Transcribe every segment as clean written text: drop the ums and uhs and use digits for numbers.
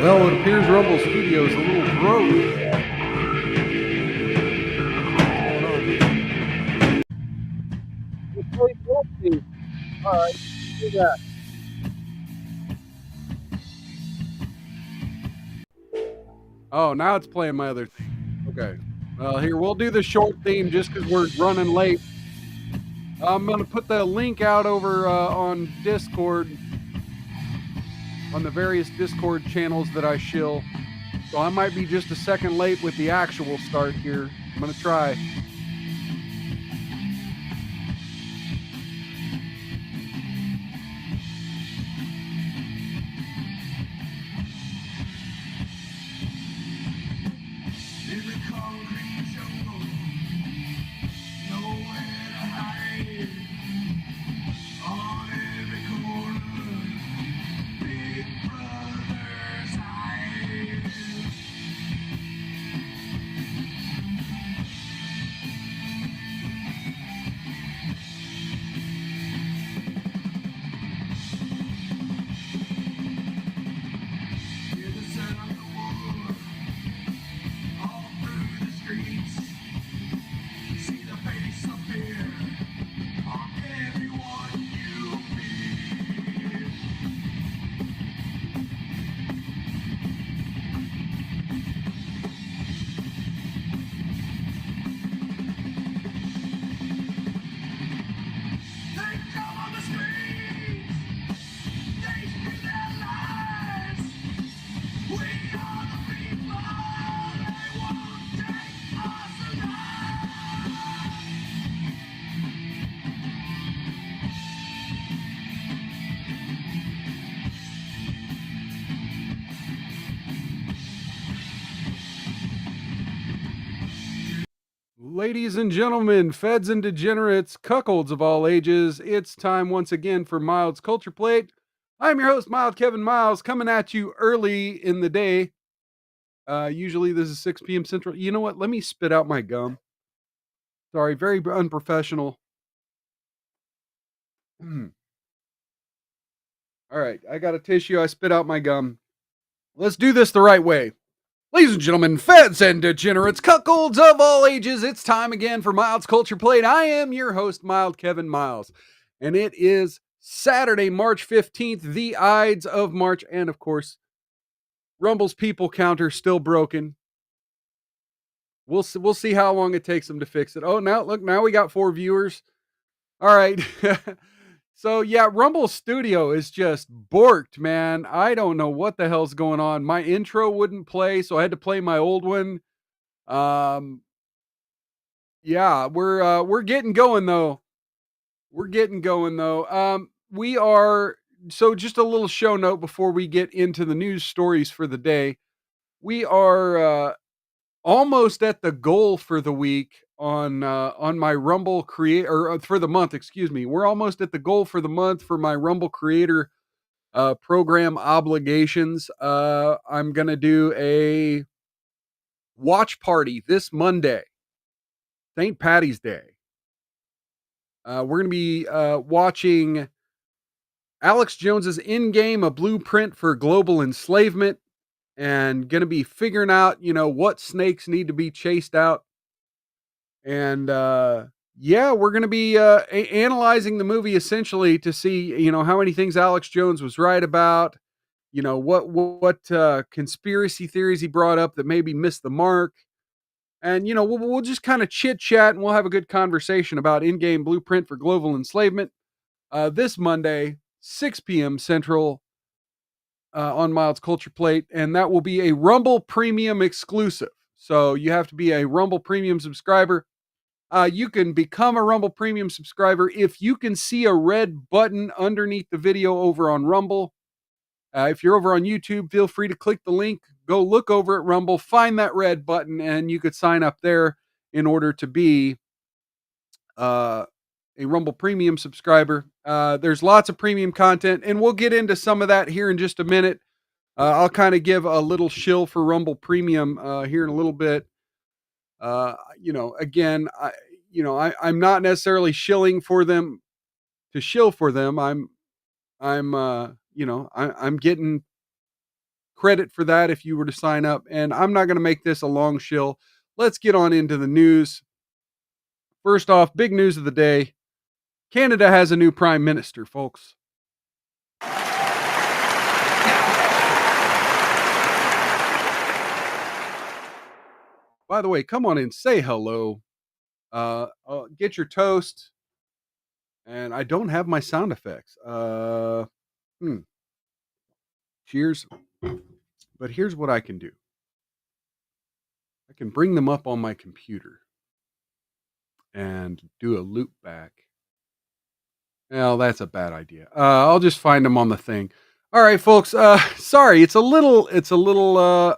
Well, it appears Rumble Studio is a little broke. Alright, do that. Oh, now it's playing my other theme. Okay. Well, here, we'll do the short theme just because we're running late. I'm going to put the link out over on Discord, on the various Discord channels that I shill. So I might be just a second late with the actual start here. I'm going to try. Ladies and gentlemen, feds and degenerates, cuckolds of all ages, it's time once again for Mild's Culture Plate. I'm your host, Mild Kevin Miles, coming at you early in the day. Usually this is 6 p.m. Central. You know what? Let me spit out my gum. Sorry, very unprofessional. All right, I got a tissue. I spit out my gum. Let's do this the right way. Ladies and gentlemen, feds and degenerates, cuckolds of all ages, it's time again for Mild's Culture Plate. I am your host, Mild Kevin Miles, and it is Saturday, March 15th, the Ides of March, and of course, Rumble's people counter still broken. We'll see how long it takes them to fix it. Oh, now we got 4 viewers. All right. So yeah, Rumble Studio is just borked, man. I don't know what the hell's going on. My intro wouldn't play, so I had to play my old one. Yeah, we're getting going though. We are so just a little show note before we get into the news stories for the day. We are almost at the goal for the week on my Rumble create or for the month, excuse me. We're almost at the goal for the month for my Rumble creator program obligations. I'm going to do a watch party this Monday, St. Patty's Day. We're going to be watching Alex Jones's In Game, a blueprint for global enslavement, and going to be figuring out, what snakes need to be chased out. And yeah, we're going to be analyzing the movie essentially to see, how many things Alex Jones was right about. What conspiracy theories he brought up that maybe missed the mark. And, we'll just kind of chit chat and we'll have a good conversation about in-game blueprint for global enslavement this Monday, 6 p.m. Central on Mild's Culture Plate. And that will be a Rumble Premium exclusive. So you have to be a Rumble Premium subscriber. You can become a Rumble Premium subscriber if you can see a red button underneath the video over on Rumble. If you're over on YouTube, feel free to click the link, go look over at Rumble, find that red button, and you could sign up there in order to be a Rumble Premium subscriber. There's lots of premium content, and we'll get into some of that here in just a minute. I'll kind of give a little shill for Rumble Premium here in a little bit. Again, I'm not necessarily shilling for them to shill for them. I'm getting credit for that if you were to sign up. And I'm not going to make this a long shill. Let's get on into the news. First off, big news of the day: Canada has a new prime minister, folks. By the way, come on in, say hello. Get your toast. And I don't have my sound effects. Hmm. Cheers. But here's what I can do. I can bring them up on my computer and do a loop back. Well, that's a bad idea. I'll just find them on the thing. All right, folks. Sorry, it's a little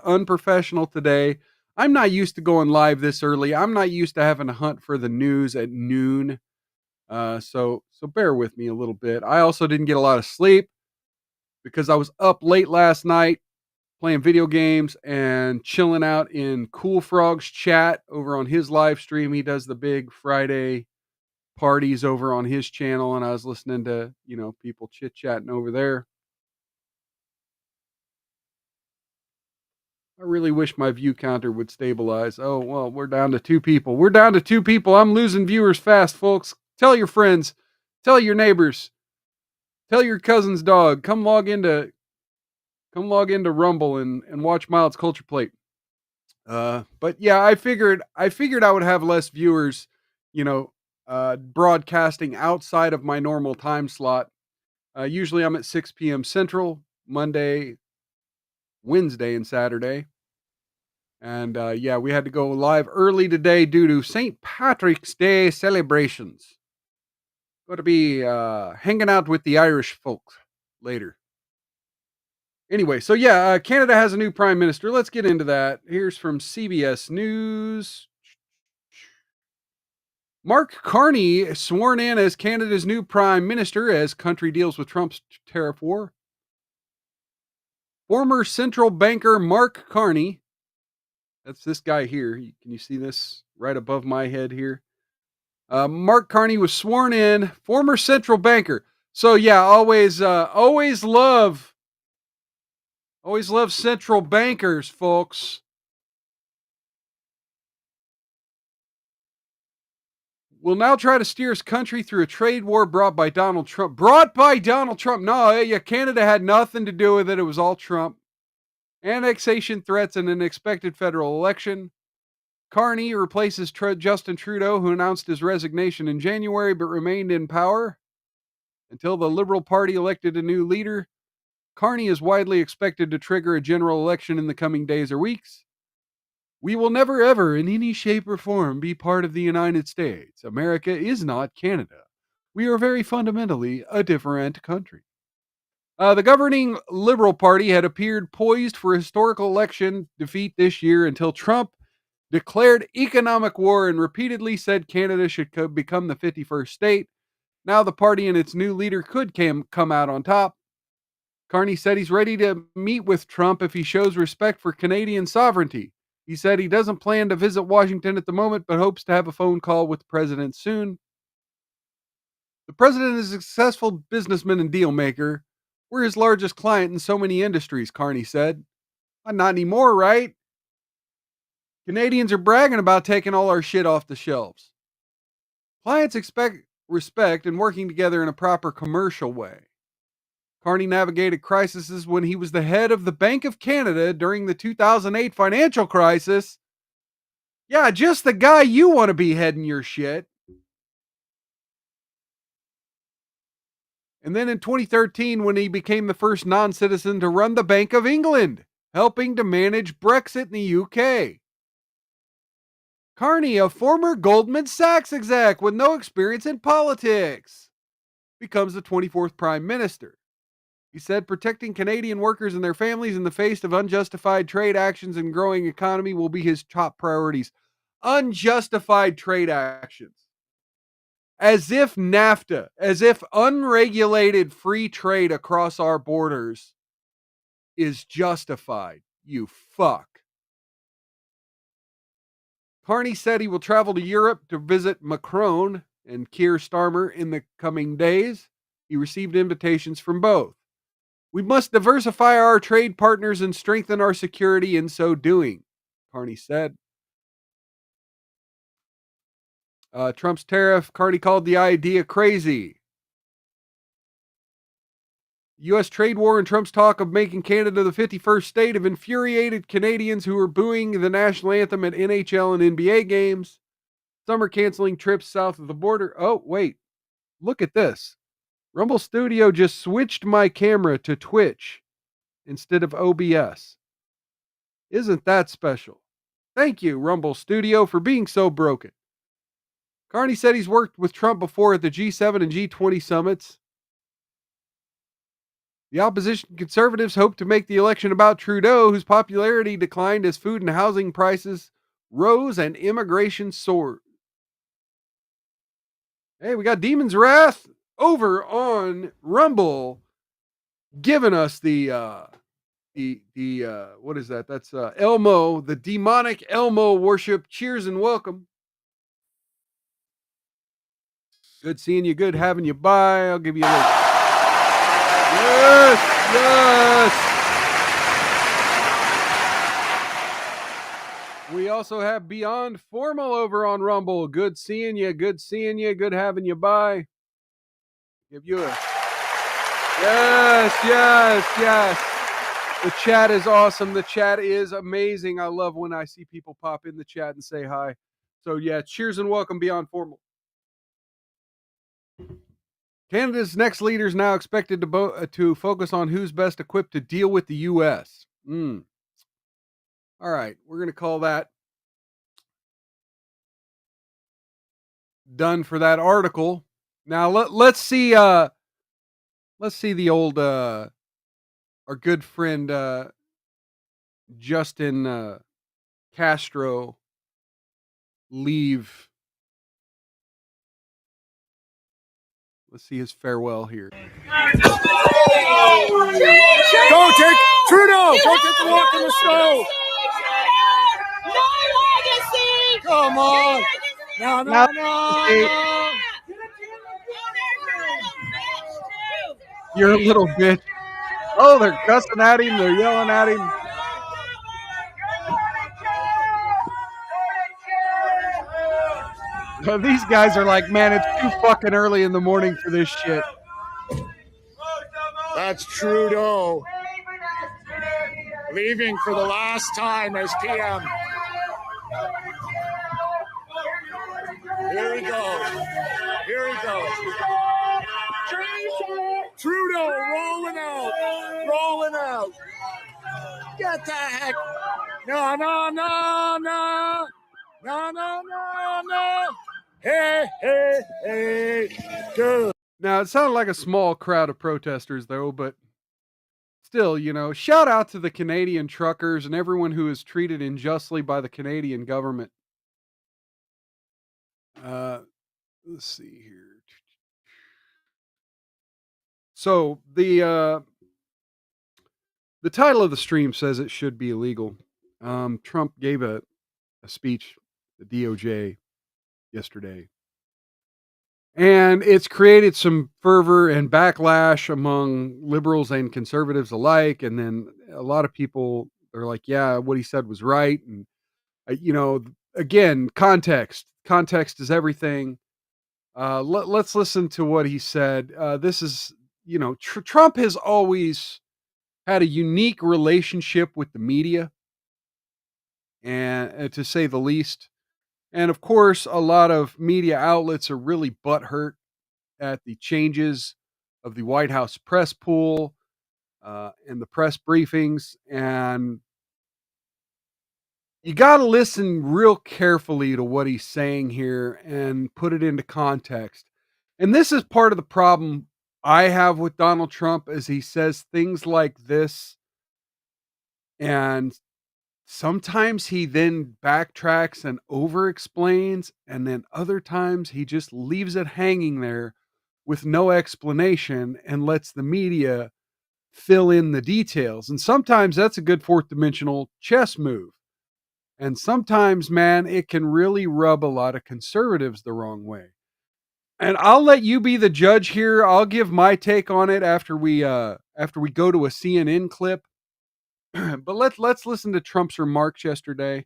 unprofessional today. I'm not used to going live this early. I'm not used to having to hunt for the news at noon. So bear with me a little bit. I also didn't get a lot of sleep because I was up late last night playing video games and chilling out in Cool Frog's chat over on his live stream. He does the big Friday parties over on his channel, and I was listening to, people chit-chatting over there. I really wish my view counter would stabilize. Oh, well, we're down to 2 people. We're down to 2 people. I'm losing viewers fast, folks. Tell your friends, tell your neighbors, tell your cousin's dog, come log into Rumble and watch Mild's Culture Plate. But yeah, I figured I would have less viewers, broadcasting outside of my normal time slot. Usually I'm at 6 p.m. Central, Monday, Wednesday, and Saturday. And yeah, we had to go live early today due to St. Patrick's Day celebrations. Going to be hanging out with the Irish folks later. Anyway, so yeah, Canada has a new prime minister. Let's get into that. Here's from CBS News. Mark Carney sworn in as Canada's new prime minister as country deals with Trump's tariff war. Former central banker Mark Carney, that's this guy here. Can you see this right above my head here? Mark Carney was sworn in, former central banker. So yeah, always love central bankers, folks. Will now try to steer his country through a trade war brought by Donald Trump. Brought by Donald Trump. No, yeah, Canada had nothing to do with it. It was all Trump. Annexation threats and an expected federal election. Carney replaces Justin Trudeau, who announced his resignation in January but remained in power until the Liberal Party elected a new leader. Carney is widely expected to trigger a general election in the coming days or weeks. We will never, ever, in any shape or form, be part of the United States. America is not Canada. We are very fundamentally a different country. The governing Liberal Party had appeared poised for a historical election defeat this year until Trump declared economic war and repeatedly said Canada should become the 51st state. Now the party and its new leader could come out on top. Carney said he's ready to meet with Trump if he shows respect for Canadian sovereignty. He said he doesn't plan to visit Washington at the moment, but hopes to have a phone call with the president soon. The president is a successful businessman and deal maker. We're his largest client in so many industries, Carney said. Not anymore, right? Canadians are bragging about taking all our shit off the shelves. Clients expect respect and working together in a proper commercial way. Carney navigated crises when he was the head of the Bank of Canada during the 2008 financial crisis. Yeah, just the guy you want to be heading your shit. And then in 2013, when he became the first non-citizen to run the Bank of England, helping to manage Brexit in the UK. Carney, a former Goldman Sachs exec with no experience in politics, becomes the 24th Prime Minister. He said protecting Canadian workers and their families in the face of unjustified trade actions and growing economy will be his top priorities. Unjustified trade actions. As if NAFTA, as if unregulated free trade across our borders is justified. You fuck. Carney said he will travel to Europe to visit Macron and Keir Starmer in the coming days. He received invitations from both. We must diversify our trade partners and strengthen our security in so doing, Carney said. Trump's tariff, Carney called the idea crazy. U.S. trade war and Trump's talk of making Canada the 51st state have infuriated Canadians who are booing the national anthem at NHL and NBA games. Some are canceling trips south of the border. Oh, wait. Look at this. Rumble Studio just switched my camera to Twitch instead of OBS. Isn't that special? Thank you, Rumble Studio, for being so broken. Carney said he's worked with Trump before at the G7 and G20 summits. The opposition conservatives hope to make the election about Trudeau, whose popularity declined as food and housing prices rose and immigration soared. Hey, we got Demon's Wrath over on Rumble, giving us the what is that? That's Elmo, the demonic Elmo worship. Cheers and welcome. Good seeing you. Good having you by. I'll give you a link. Yes, yes. We also have Beyond Formal over on Rumble. Good seeing you. Good seeing you. Good having you by. Give you a yes, yes, yes. The chat is awesome. The chat is amazing. I love when I see people pop in the chat and say hi. So yeah, cheers and welcome Beyond Formal. Canada's next leader is now expected to focus on who's best equipped to deal with the U.S. All right, we're going to call that done for that article. Now let's see the old our good friend Justin Castro leave. Let's see his farewell here. Don't take Trudeau! Don't take the walk in the snow! No legacy! Come on! No. You're a little bitch. Oh, they're cussing at him. They're yelling at him. These guys are like, man, it's too fucking early in the morning for this shit. That's Trudeau leaving for the last time as PM. Here he goes. Here he goes. Trudeau rolling out. Get the heck. No. Hey. Good. Now, it sounded like a small crowd of protesters, though, but still, shout out to the Canadian truckers and everyone who is treated unjustly by the Canadian government. Let's see here. So the title of the stream says it should be illegal. Trump gave a speech, the DOJ, yesterday. And it's created some fervor and backlash among liberals and conservatives alike. And then a lot of people are like, yeah, what he said was right. And, again, context. Context is everything. Let's listen to what he said. This is, Trump has always had a unique relationship with the media, and to say the least. And of course, a lot of media outlets are really butthurt at the changes of the White House press pool and the press briefings. And you got to listen real carefully to what he's saying here and put it into context. And this is part of the problem I have with Donald Trump, as he says things like this. And sometimes he then backtracks and over explains, and then other times he just leaves it hanging there with no explanation and lets the media fill in the details. And sometimes that's a good fourth dimensional chess move. And sometimes, man, it can really rub a lot of conservatives the wrong way. And I'll let you be the judge here. I'll give my take on it after we after we go to a CNN clip. But let's listen to Trump's remarks yesterday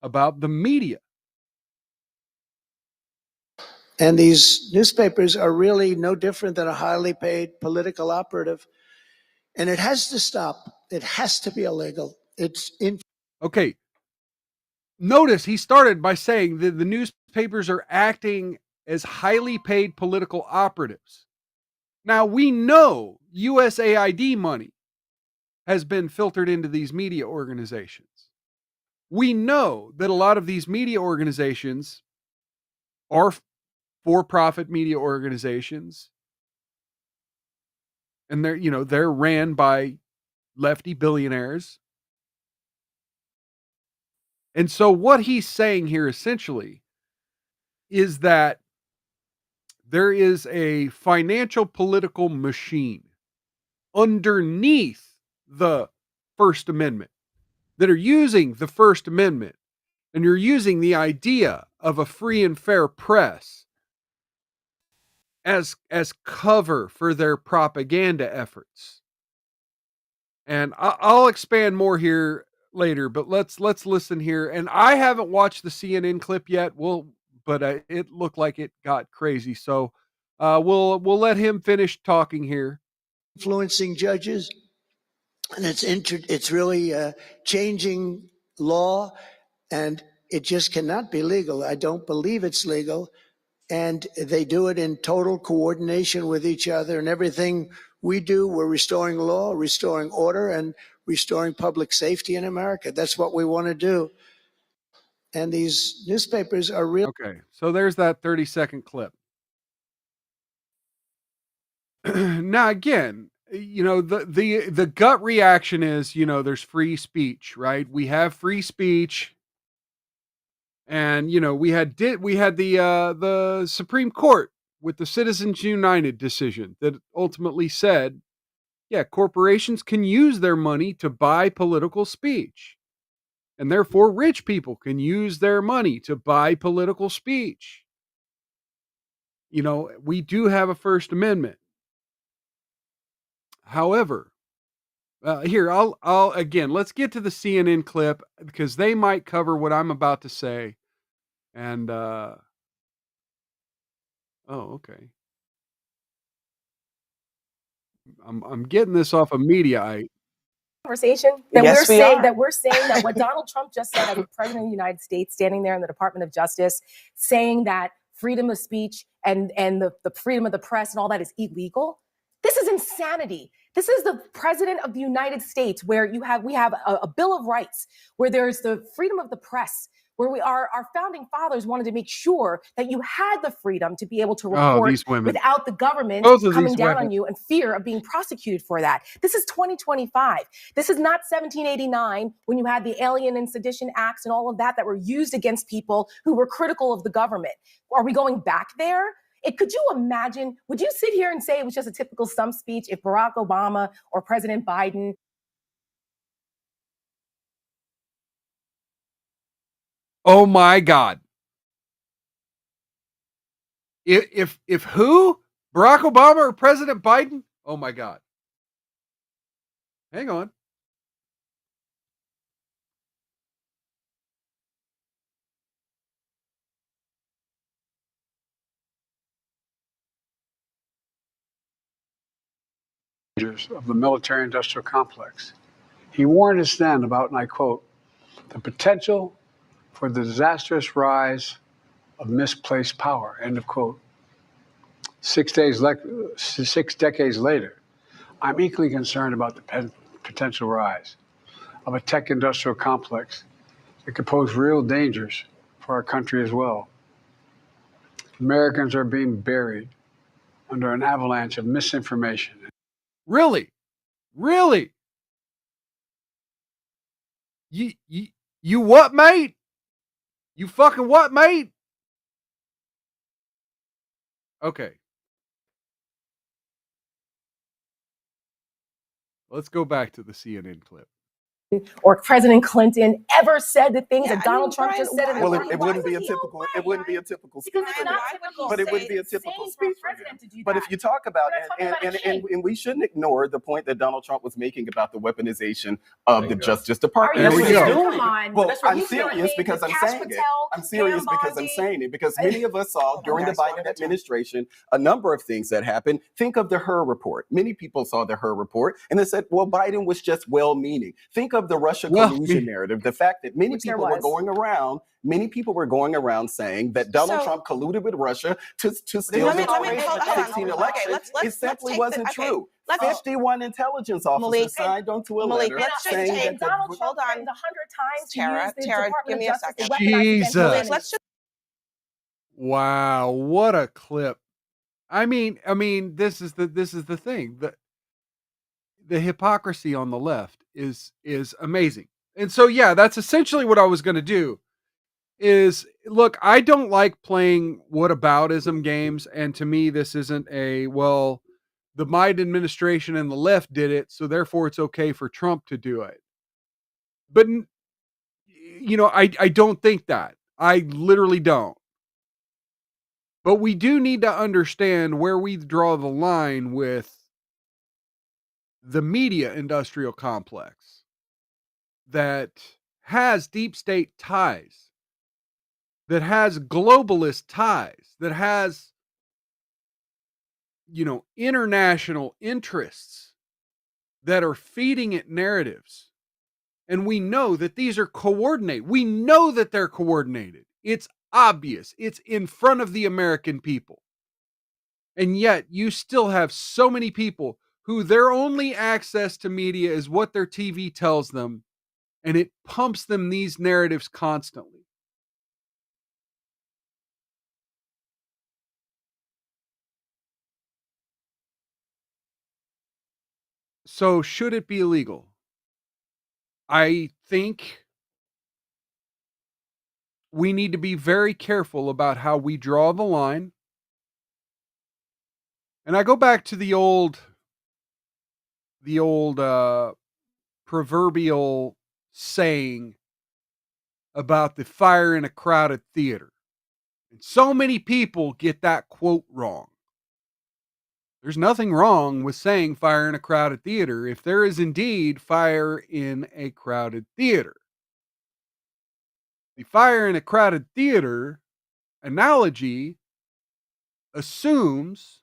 about the media. And these newspapers are really no different than a highly paid political operative. And it has to stop. It has to be illegal. Okay. Notice he started by saying that the newspapers are acting as highly paid political operatives. Now, we know USAID money has been filtered into these media organizations. We know that a lot of these media organizations are for-profit media organizations, and they're ran by lefty billionaires. And so what he's saying here essentially is that there is a financial political machine underneath the First Amendment that are using the First Amendment, and you're using the idea of a free and fair press as cover for their propaganda efforts. And I'll expand more here later, but let's listen here. And I haven't watched the CNN clip yet. But it looked like it got crazy, so we'll let him finish talking here. Influencing judges, and it's really changing law, and it just cannot be legal. I don't believe it's legal. And they do it in total coordination with each other, and everything we do, we're restoring law, restoring order, and restoring public safety in America. That's what we want to do. And these newspapers are real. Okay, so there's that 30-second clip. Now again, the gut reaction is, there's free speech, right? We have free speech. And we had the Supreme Court with the Citizens United decision that ultimately said, yeah, corporations can use their money to buy political speech. And therefore rich people can use their money to buy political speech. We do have a First Amendment. However, here I'll again, let's get to the CNN clip because they might cover what I'm about to say. And oh, okay. I'm getting this off of Mediaite. Conversation that Yes, we're saying that what Donald Trump just said as the president of the United States, standing there in the Department of Justice, saying that freedom of speech and the freedom of the press and all that is illegal. This is insanity. This is the president of the United States, where we have a Bill of Rights, where there's the freedom of the press, where our founding fathers wanted to make sure that you had the freedom to be able to report These women. without the government Both of coming these down women. on you and fear of being prosecuted for that. This is 2025. This is not 1789 when you had the Alien and Sedition Acts and all of that were used against people who were critical of the government. Are we going back there? Could you imagine, would you sit here and say it was just a typical stump speech if Barack Obama or President Biden? Oh my God. If who? Barack Obama or President Biden? Oh my God. Hang on. Of the military-industrial complex. He warned us then about, and I quote, the potential for the disastrous rise of misplaced power, end of quote. 6 decades later, I'm equally concerned about the potential rise of a tech industrial complex that could pose real dangers for our country as well. Americans are being buried under an avalanche of misinformation. Really? Really? You what, mate? You fucking what, mate? Okay. Let's go back to the CNN clip. or President Clinton ever said the things that Donald Trump Brian, just said in the well, debate. it wouldn't be a typical. It wouldn't be a typical speech Because for it's him. not typical. But it wouldn't be a It's typical insane for a speech for him. president to do But that. if you talk about We're not talking about a king. and we shouldn't ignore the point that Donald Trump was making about the weaponization of the Justice Department. There we serious? go. Come on. Well, That's what I'm he's doing. serious because I'm Cash saying it. Patel, I'm serious Pam because I'm Bondi. saying it. Because many of us saw during the That's one Biden at a time. administration a number of things that happened. Think of the Hur report. Many people saw the Hur report and they said, well, Biden was just well-meaning. Think of the Russia collusion narrative. The fact that many people were going around saying that Donald Trump colluded with Russia to steal the 2016 election. It simply wasn't true. 51 intelligence officers signed onto a letter saying that Donald Trump threatened 100 times to use the Tara, Department give of me a Justice to second. weaponize against Jesus. women. Let's just Wow, what a clip. I mean, this is the thing. The hypocrisy on the left is amazing. And so yeah, that's essentially what I was going to do. Is look, I don't like playing whataboutism games, and to me this isn't the Biden administration and the left did it, so therefore it's okay for Trump to do it. But I don't think that. I literally don't. But we do need to understand where we draw the line with the media industrial complex that has deep state ties, that has globalist ties, that has, international interests that are feeding it narratives. And we know that these are coordinated. We know that they're coordinated. It's obvious. It's in front of the American people. And yet you still have so many people who their only access to media is what their TV tells them, and it pumps them these narratives constantly. So should it be illegal? I think we need to be very careful about how we draw the line. And I go back to the old proverbial saying about the fire in a crowded theater. And so many people get that quote wrong. There's nothing wrong with saying fire in a crowded theater if there is indeed fire in a crowded theater. The fire in a crowded theater analogy assumes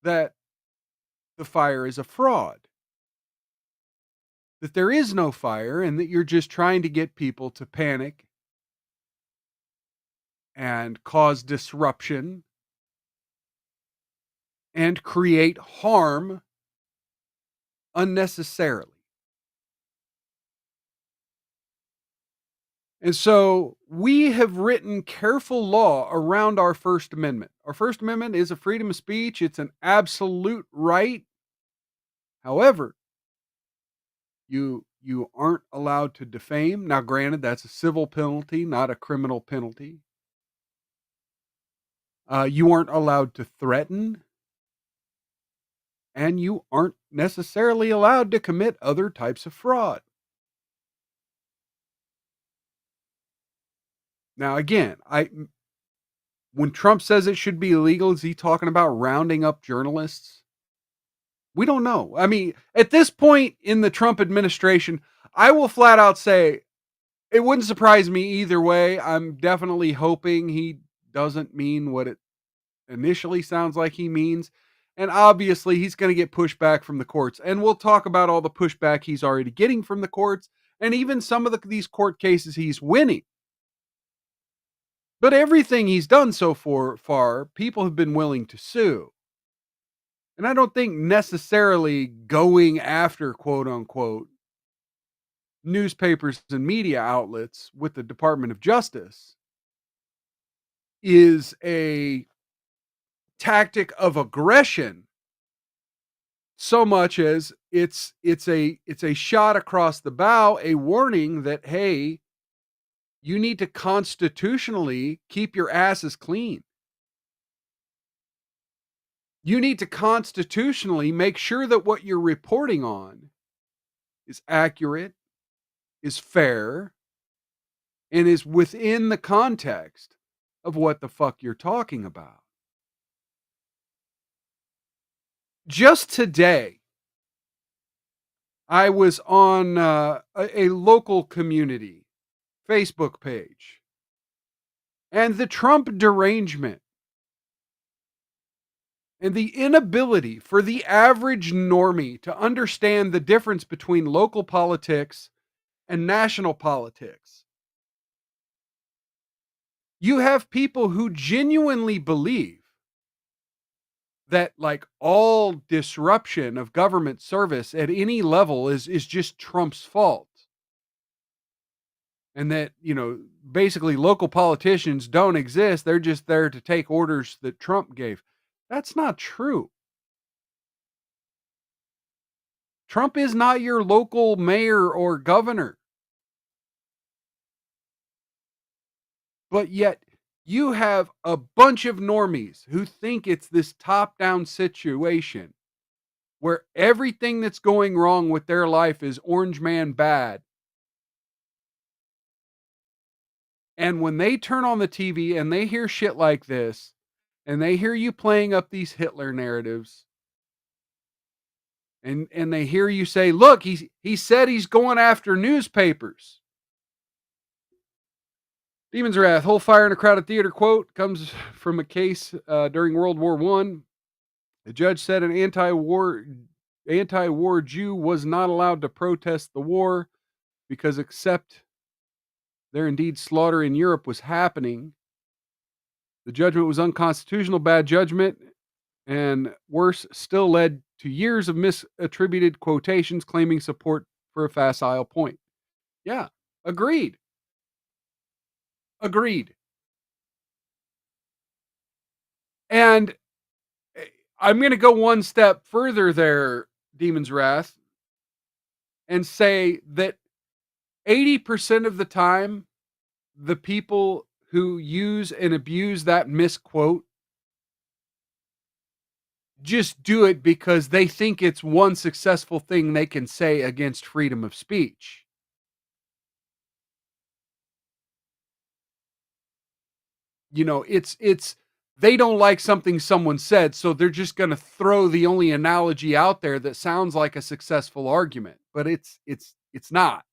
that the fire is a fraud, that there is no fire, and that you're just trying to get people to panic and cause disruption and create harm unnecessarily. And so we have written careful law around our First Amendment. Our First Amendment is a freedom of speech. It's an absolute right. However, you aren't allowed to defame. Now, granted, that's a civil penalty, not a criminal penalty. You aren't allowed to threaten. And you aren't necessarily allowed to commit other types of fraud. Now, again, when Trump says it should be illegal, is he talking about rounding up journalists? We don't know. I mean, at this point in the Trump administration, I will flat out say it wouldn't surprise me either way. I'm definitely hoping he doesn't mean what it initially sounds like he means. And obviously, he's going to get pushback from the courts. And we'll talk about all the pushback he's already getting from the courts and even some of these court cases he's winning. But everything he's done so far, people have been willing to sue. And I don't think necessarily going after, quote unquote, newspapers and media outlets with the Department of Justice is a tactic of aggression so much as it's a shot across the bow, a warning that, hey, you need to constitutionally keep your asses clean. You need to constitutionally make sure that what you're reporting on is accurate, is fair, and is within the context of what the fuck you're talking about. Just today, I was on a local community Facebook page, and the Trump derangement and the inability for the average normie to understand the difference between local politics and national politics. You have people who genuinely believe that like all disruption of government service at any level is just Trump's fault. And that, basically local politicians don't exist. They're just there to take orders that Trump gave. That's not true. Trump is not your local mayor or governor. But yet you have a bunch of normies who think it's this top-down situation where everything that's going wrong with their life is orange man bad. And when they turn on the TV and they hear shit like this, and they hear you playing up these Hitler narratives, and they hear you say, look, he said he's going after newspapers. Demon's Wrath, whole fire in a crowded theater quote comes from a case during World War I. The judge said an anti-war Jew was not allowed to protest the war because except there indeed slaughter in Europe was happening. The judgment was unconstitutional, bad judgment, and worse, still led to years of misattributed quotations claiming support for a facile point. Yeah, agreed. And I'm going to go one step further there, Demon's Wrath, and say that 80% of the time, the people who use and abuse that misquote just do it because they think it's one successful thing they can say against freedom of speech. It's they don't like something someone said, so they're just going to throw the only analogy out there that sounds like a successful argument, but it's not.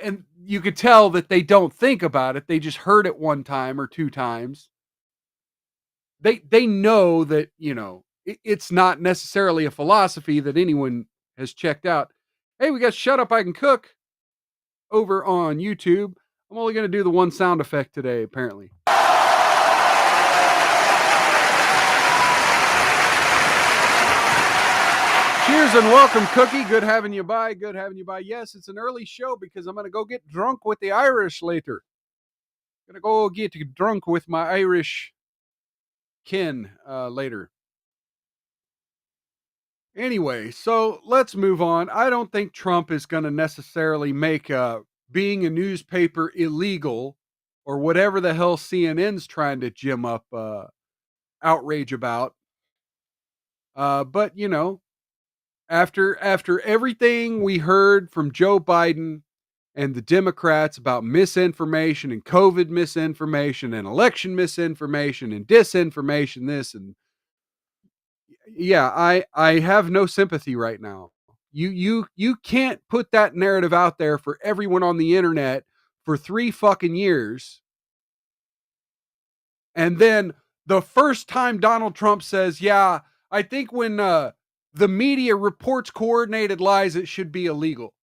And you could tell that they don't think about it. They just heard it one time or two times. They know that, it's not necessarily a philosophy that anyone has checked out. Hey, we got Shut Up, I Can Cook over on YouTube. I'm only going to do the one sound effect today, apparently. Cheers and welcome, Cookie. Good having you by. Yes, it's an early show because I'm going to go get drunk with the Irish later. I'm going to go get drunk with my Irish kin later. Anyway, so let's move on. I don't think Trump is going to necessarily make being a newspaper illegal or whatever the hell CNN's trying to gym up outrage about. But, after everything we heard from Joe Biden and the Democrats about misinformation and COVID misinformation and election misinformation and disinformation, this and yeah, I have no sympathy right now. You can't put that narrative out there for everyone on the internet for 3 fucking years. And then the first time Donald Trump says, yeah, I think when the media reports coordinated lies, it should be illegal.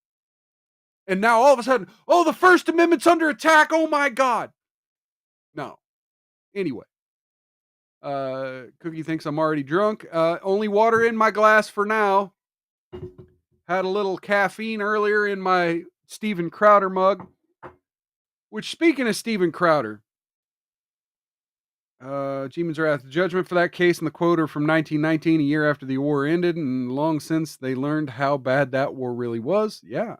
And now all of a sudden, oh, the First Amendment's under attack. Oh my God. No. Anyway. Cookie thinks I'm already drunk. Only water in my glass for now. Had a little caffeine earlier in my Steven Crowder mug. Which, speaking of Steven Crowder, Demon's Wrath, the judgment for that case and the quote are from 1919, a year after the war ended, and long since they learned how bad that war really was. Yeah.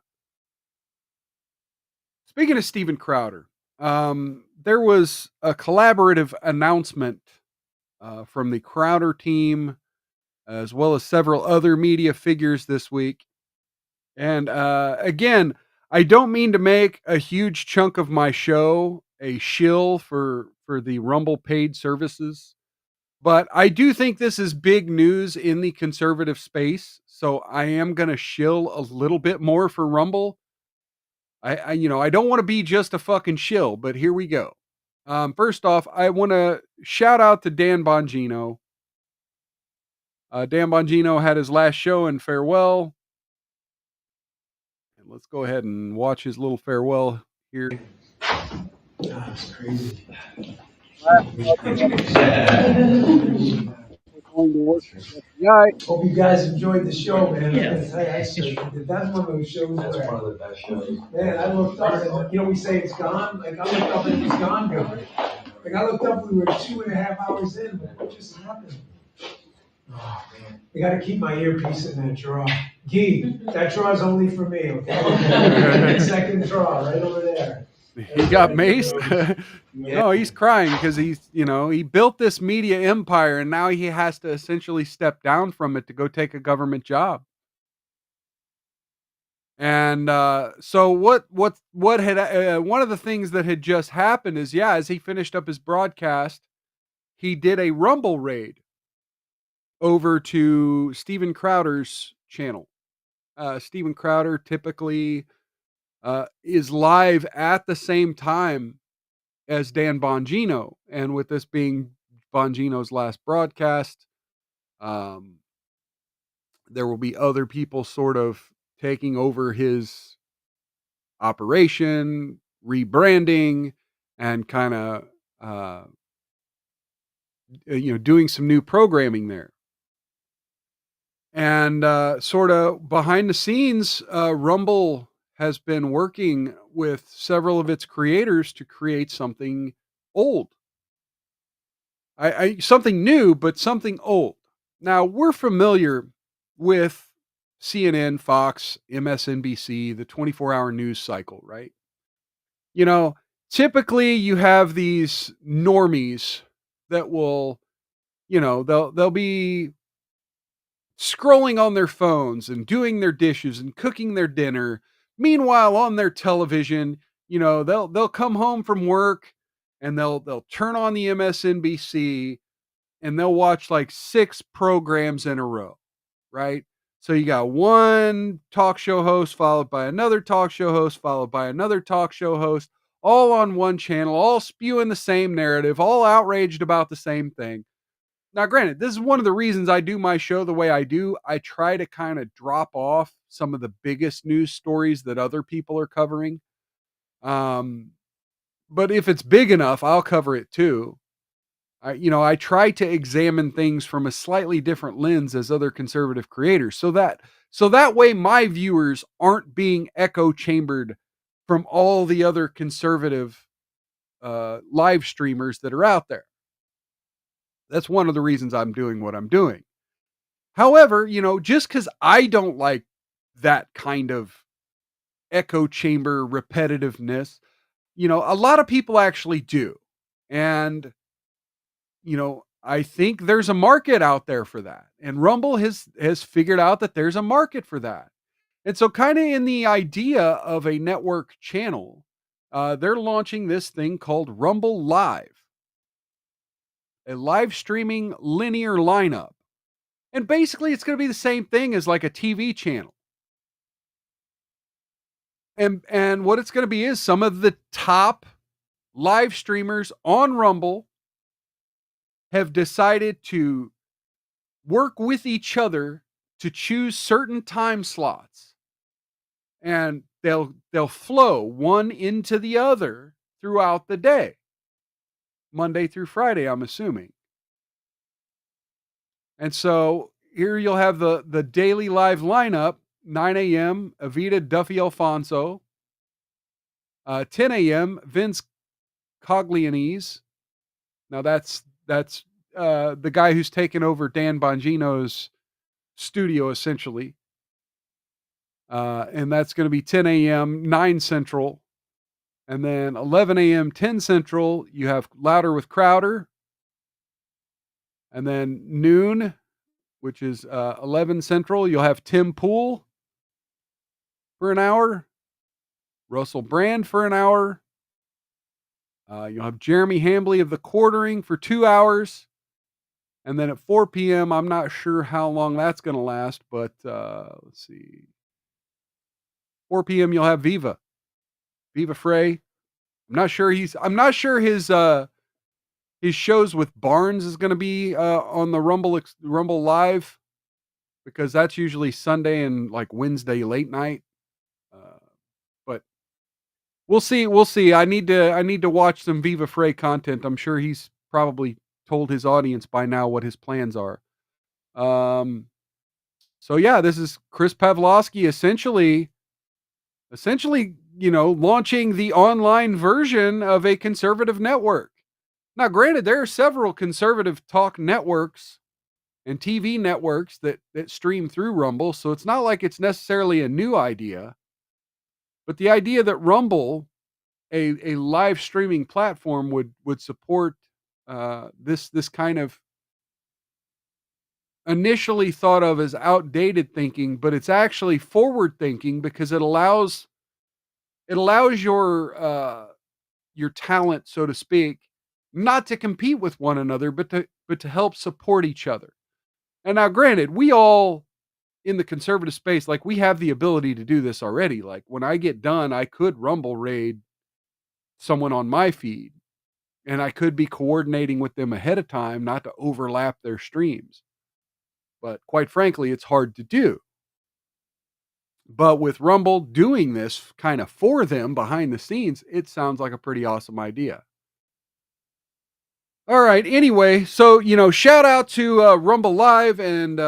Speaking of Steven Crowder, there was a collaborative announcement from the Crowder team, as well as several other media figures this week. And again, I don't mean to make a huge chunk of my show a shill for the Rumble paid services, but I do think this is big news in the conservative space. So I am going to shill a little bit more for Rumble. I don't want to be just a fucking shill, but here we go. First off, I want to shout out to Dan Bongino. Dan Bongino had his last show in Farewell. And let's go ahead and watch his little farewell here. That's crazy. Going to work tonight. Hope you guys enjoyed the show, man. That's one of those shows That's where, one of the best shows. man, I looked up and, we say it's gone. Like, I looked up and it was gone. Like, I looked up, we were 2.5 hours in. What just happened? Oh, man. I got to keep my earpiece in that drawer. Gee, that drawer's only for me, okay? Second drawer, right over there. He got maced. No, he's crying because he built this media empire and now he has to essentially step down from it to go take a government job. And so what had one of the things that had just happened is, as he finished up his broadcast, he did a Rumble raid over to Steven Crowder's channel. Steven Crowder typically is live at the same time as Dan Bongino. And with this being Bongino's last broadcast, there will be other people sort of taking over his operation, rebranding, and kind of, doing some new programming there. And sort of behind the scenes, Rumble has been working with several of its creators to create something old. Something new, but something old. Now, we're familiar with CNN, Fox, MSNBC, the 24-hour news cycle, right? Typically you have these normies that will, they'll be scrolling on their phones and doing their dishes and cooking their dinner. Meanwhile, on their television, they'll come home from work and they'll turn on the MSNBC and they'll watch like 6 programs in a row, right? So you got one talk show host followed by another talk show host followed by another talk show host, all on one channel, all spewing the same narrative, all outraged about the same thing. Now, granted, this is one of the reasons I do my show the way I do. I try to kind of drop off some of the biggest news stories that other people are covering. But if it's big enough, I'll cover it too. I try to examine things from a slightly different lens as other conservative creators, so that way my viewers aren't being echo chambered from all the other conservative live streamers that are out there. That's one of the reasons I'm doing what I'm doing. However, just because I don't like that kind of echo chamber repetitiveness, a lot of people actually do. And I think there's a market out there for that. And Rumble has figured out that there's a market for that. And so kind of in the idea of a network channel, they're launching this thing called Rumble Live, a live streaming linear lineup. And basically it's going to be the same thing as like a TV channel. And what it's going to be is some of the top live streamers on Rumble have decided to work with each other to choose certain time slots, and they'll flow one into the other throughout the day, Monday through Friday, I'm assuming. And so here you'll have the daily live lineup: 9 a.m. Evita Duffy Alfonso, 10 a.m. Vince Coglianese. Now that's the guy who's taken over Dan Bongino's studio, essentially. And that's going to be 10 a.m., 9 Central. And then 11 a.m., 10 Central, you have Louder with Crowder. And then noon, which is 11 Central, you'll have Tim Pool. for an hour. Russell Brand for an hour. You'll have Jeremy Hambley of The Quartering for 2 hours. And then at 4 p.m., I'm not sure how long that's going to last, but let's see. 4 p.m. you'll have Viva Frey. I'm not sure his shows with Barnes is going to be on the Rumble Live, because that's usually Sunday and like Wednesday late night. But we'll see. We'll see. I need to watch some Viva Frey content. I'm sure he's probably told his audience by now what his plans are. So yeah, this is Chris Pavlovsky essentially, launching the online version of a conservative network. Now, granted, there are several conservative talk networks and TV networks that stream through Rumble, so it's not like it's necessarily a new idea. But the idea that Rumble, a live streaming platform, would support this kind of initially thought of as outdated thinking, but it's actually forward thinking, because it allows your talent, so to speak, not to compete with one another, but to help support each other. And now, granted, we all in the conservative space, like, we have the ability to do this already. Like, when I get done, I could Rumble raid someone on my feed, and I could be coordinating with them ahead of time, not to overlap their streams. But quite frankly, it's hard to do. But with Rumble doing this kind of for them behind the scenes, it sounds like a pretty awesome idea. All right. Anyway, so, shout out to Rumble Live and,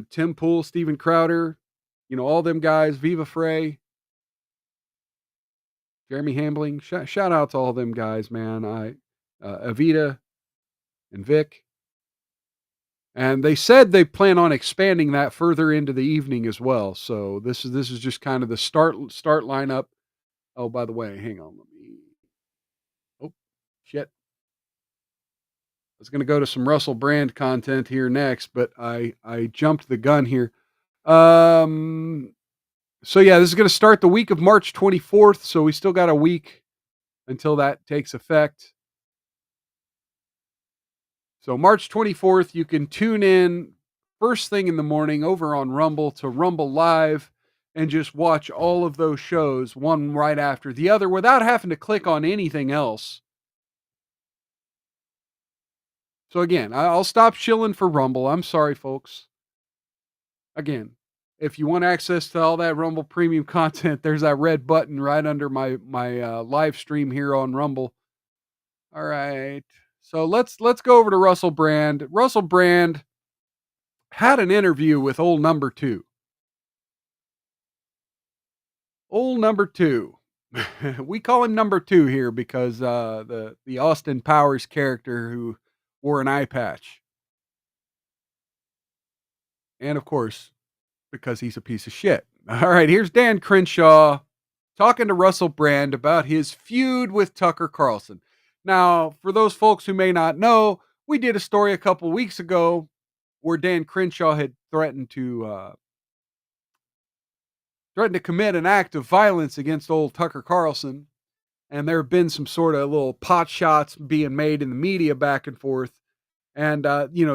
Tim Pool, Steven Crowder, all them guys, Viva Frey, Jeremy Hambling. Shout out to all them guys, man. Avita and Vic. And they said they plan on expanding that further into the evening as well. So this is just kind of the start lineup. Oh, by the way, hang on. Oh, shit. I was going to go to some Russell Brand content here next, but I jumped the gun here. So yeah, this is going to start the week of March 24th. So we still got a week until that takes effect. So March 24th, you can tune in first thing in the morning over on Rumble to Rumble Live and just watch all of those shows, one right after the other, without having to click on anything else. So again, I'll stop shilling for Rumble. I'm sorry, folks. Again, if you want access to all that Rumble premium content, there's that red button right under my live stream here on Rumble. All right. So let's go over to Russell Brand. Russell Brand had an interview with old number 2. Old number 2. We call him number 2 here because the Austin Powers character who wore an eye patch. And of course, because he's a piece of shit. All right, here's Dan Crenshaw talking to Russell Brand about his feud with Tucker Carlson. Now, for those folks who may not know, we did a story a couple weeks ago where Dan Crenshaw had threatened to commit an act of violence against old Tucker Carlson. And there have been some sort of little pot shots being made in the media back and forth. And,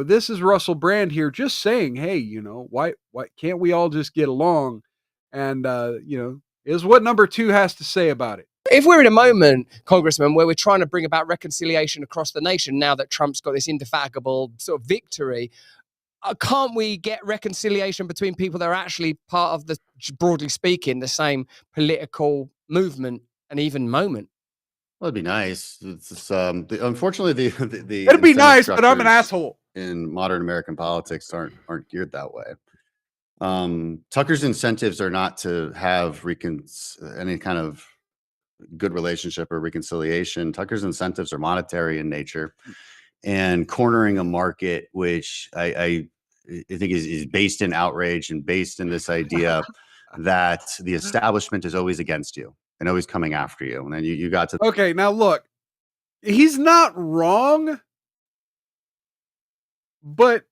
this is Russell Brand here just saying, hey, why can't we all just get along? And, is what number 2 has to say about it. If we're in a moment, Congressman, where we're trying to bring about reconciliation across the nation now that Trump's got this indefatigable sort of victory, can't we get reconciliation between people that are actually part of the, broadly speaking, the same political movement and even moment? Well, it'd be nice. Unfortunately, the it'd be nice, but I'm an asshole. In modern American politics aren't geared that way. Tucker's incentives are not to have any kind of good relationship or reconciliation. Tucker's incentives are monetary in nature, and cornering a market, which I think is based in outrage and based in this idea that the establishment is always against you and always coming after you. And then you got to... Okay, now look, he's not wrong, but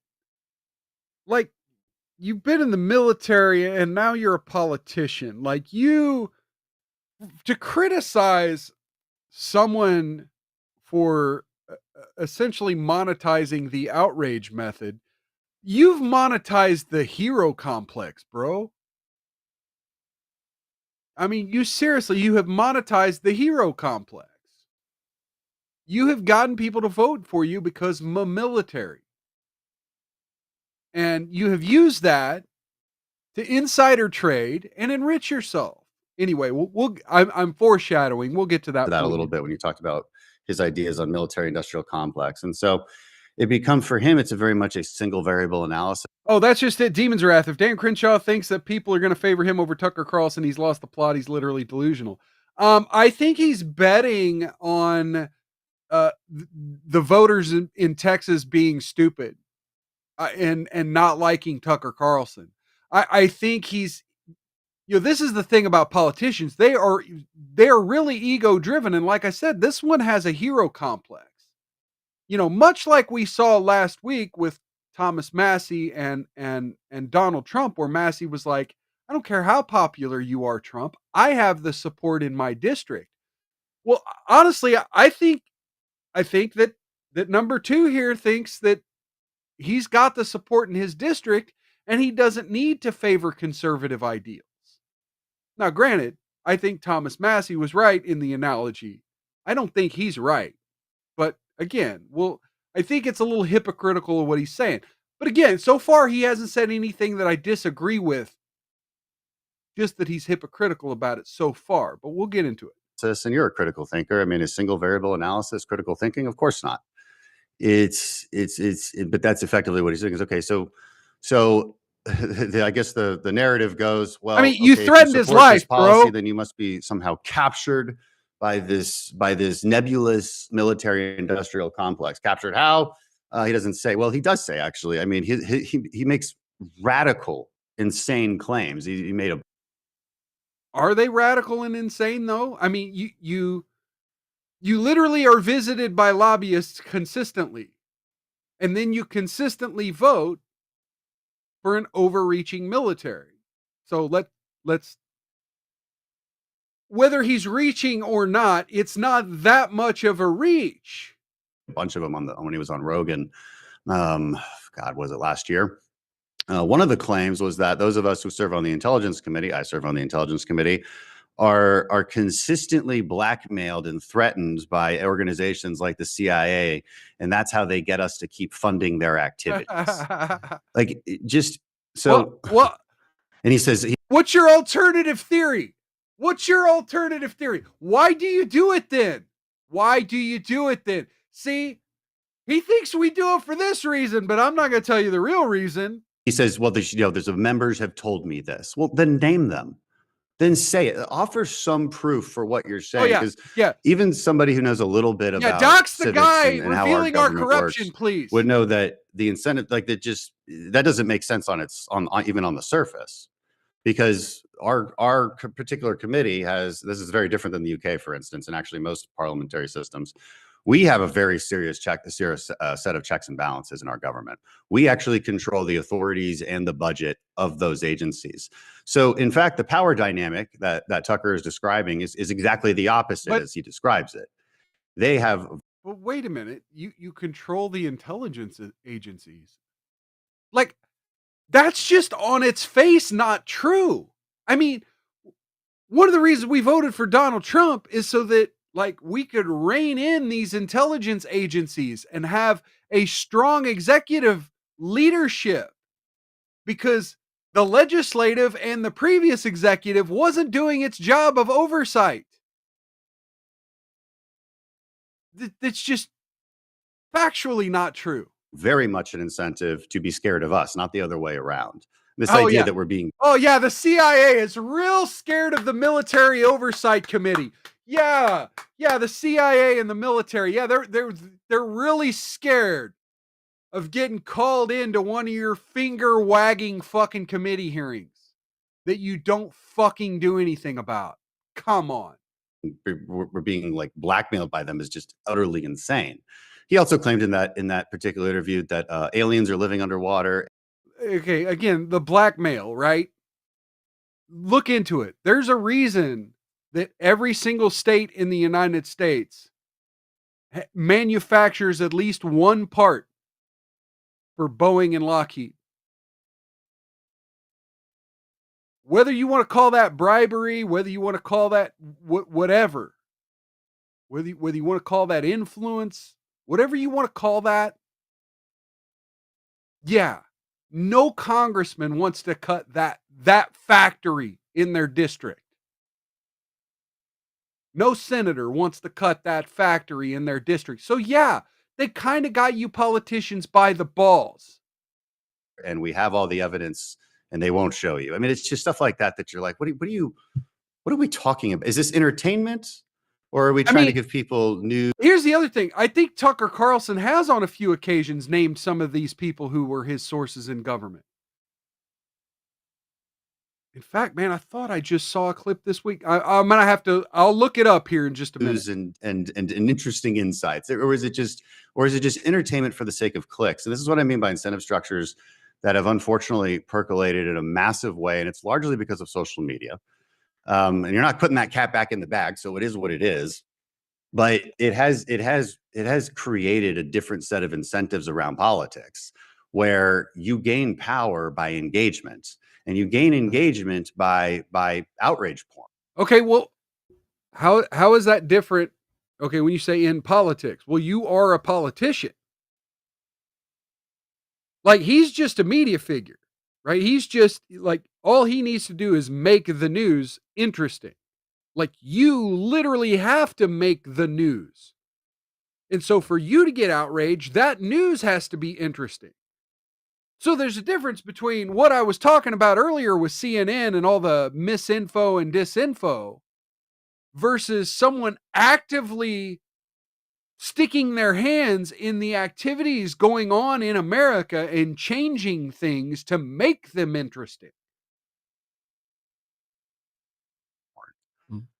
like, you've been in the military and now you're a politician. Like, to criticize someone for essentially monetizing the outrage method, you've monetized the hero complex, bro. I mean, you have monetized the hero complex. You have gotten people to vote for you because military. And you have used that to insider trade and enrich yourself. Anyway, I'm foreshadowing. We'll get to that a little bit when you talked about his ideas on military industrial complex. And so it becomes, for him, it's a very much a single variable analysis. Oh, that's just it. Demon's Wrath. If Dan Crenshaw thinks that people are going to favor him over Tucker Carlson, he's lost the plot. He's literally delusional. I think he's betting on the voters in Texas being stupid and not liking Tucker Carlson. I think he's, this is the thing about politicians. They are really ego driven. And like I said, this one has a hero complex. Much like we saw last week with Thomas Massey and Donald Trump, where Massey was like, I don't care how popular you are, Trump, I have the support in my district. Well, honestly, I think that number two here thinks that he's got the support in his district and he doesn't need to favor conservative ideals. Now, granted, I think Thomas Massey was right in the analogy. I don't think he's right. But again, I think it's a little hypocritical of what he's saying. But again, so far he hasn't said anything that I disagree with. Just that he's hypocritical about it so far. But we'll get into it. And you're a critical thinker. I mean, a single variable analysis, critical thinking? Of course not. But that's effectively what he's saying is, okay, so I guess the narrative goes, well, I mean, you threatened his life, policy, bro. Then you must be somehow captured by this nebulous military industrial complex. Captured how? He doesn't say. Well, he does say, actually. I mean, he makes radical, insane claims. He made a. Are they radical and insane though? I mean, you literally are visited by lobbyists consistently, and then you consistently vote for an overreaching military. So let's whether he's reaching or not, it's not that much of a reach. A bunch of them when he was on Rogan. God, was it last year? One of the claims was that those of us who serve on the Intelligence Committee, I serve on the Intelligence Committee, are consistently blackmailed and threatened by organizations like the CIA, and that's how they get us to keep funding their activities. Like, just so. What? And he says, "What's your alternative theory? What's your alternative theory? Why do you do it then? Why do you do it then? See, he thinks we do it for this reason, but I'm not going to tell you the real reason." He says, well, there's members have told me this. Well, then name them. Then say it. Offer some proof for what you're saying. Because even somebody who knows a little bit about dox the guy and revealing how our corruption, works, please, would know that the incentive, like that doesn't make sense on even on the surface. Because our particular committee this is very different than the UK, for instance, and actually most parliamentary systems. We have a very serious set of checks and balances in our government. We actually control the authorities and the budget of those agencies. So, in fact, the power dynamic that Tucker is describing is exactly the opposite as he describes it. They have. But wait a minute, you control the intelligence agencies. Like, that's just on its face not true. I mean, one of the reasons we voted for Donald Trump is so that we could rein in these intelligence agencies and have a strong executive leadership, because the legislative and the previous executive wasn't doing its job of oversight. That's just factually not true. Very much an incentive to be scared of us, not the other way around. This idea that we're being. Oh yeah, the CIA is real scared of the Military Oversight Committee. Yeah, the CIA and the military. Yeah, they're really scared of getting called into one of your finger wagging fucking committee hearings that you don't fucking do anything about. Come on. We're being blackmailed by them is just utterly insane. He also claimed in that particular interview that aliens are living underwater. okay, again, the blackmail, right? Look into it. There's a reason that every single state in the United States manufactures at least one part for Boeing and Lockheed. Whether you want to call that bribery, whether you want to call that whatever, whether you want to call that influence, whatever you want to call that, yeah, no congressman wants to cut that factory in their district. No senator wants to cut that factory in their district. So yeah, they kind of got you politicians by the balls. And we have all the evidence and they won't show you. I mean, it's just stuff like that that you're like, what are we talking about? Is this entertainment? Or are we trying to give people news? Here's the other thing. I think Tucker Carlson has on a few occasions named some of these people who were his sources in government. In fact, man, I thought I just saw a clip this week. I'm gonna have to. I'll look it up here in just a minute. And interesting insights, or is it just entertainment for the sake of clicks? And this is what I mean by incentive structures that have unfortunately percolated in a massive way, and it's largely because of social media. And you're not putting that cat back in the bag, so it is what it is. But it has created a different set of incentives around politics, where you gain power by engagement. And you gain engagement by outrage porn. Okay, well, how is that different? Okay, when you say in politics, well, you are a politician. Like, he's just a media figure, right? He's just like, all he needs to do is make the news interesting. Like, you literally have to make the news. And so for you to get outraged, that news has to be interesting. So there's a difference between what I was talking about earlier with CNN and all the misinfo and disinfo versus someone actively sticking their hands in the activities going on in America and changing things to make them interesting.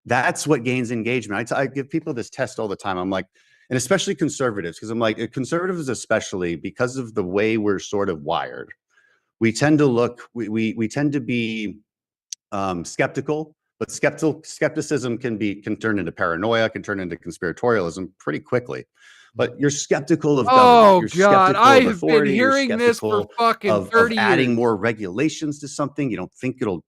That's what gains engagement. I give people this test all the time. I'm like, and especially conservatives, because I'm like, conservatives especially, because of the way we're sort of wired, we tend to look, we tend to be skeptical, but skepticism can turn into paranoia, can turn into conspiratorialism pretty quickly. But you're skeptical of government. You're God, skeptical I've of authority. been hearing this for fucking 30 years. Adding more regulations to something. You don't think it'll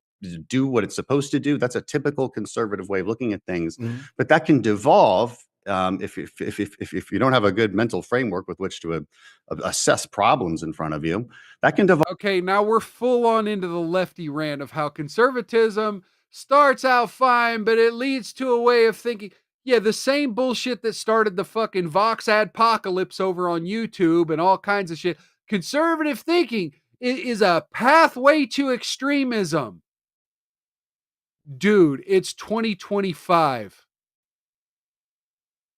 do what it's supposed to do. That's a typical conservative way of looking at things. But that can devolve if you don't have a good mental framework with which to assess problems in front of you. That can devolve. Okay, now we're full on into the lefty rant of how conservatism starts out fine, but it leads to a way of thinking. Yeah, the same bullshit that started the fucking Vox adpocalypse over on YouTube and all kinds of shit. Conservative thinking is a pathway to extremism. Dude, it's 2025.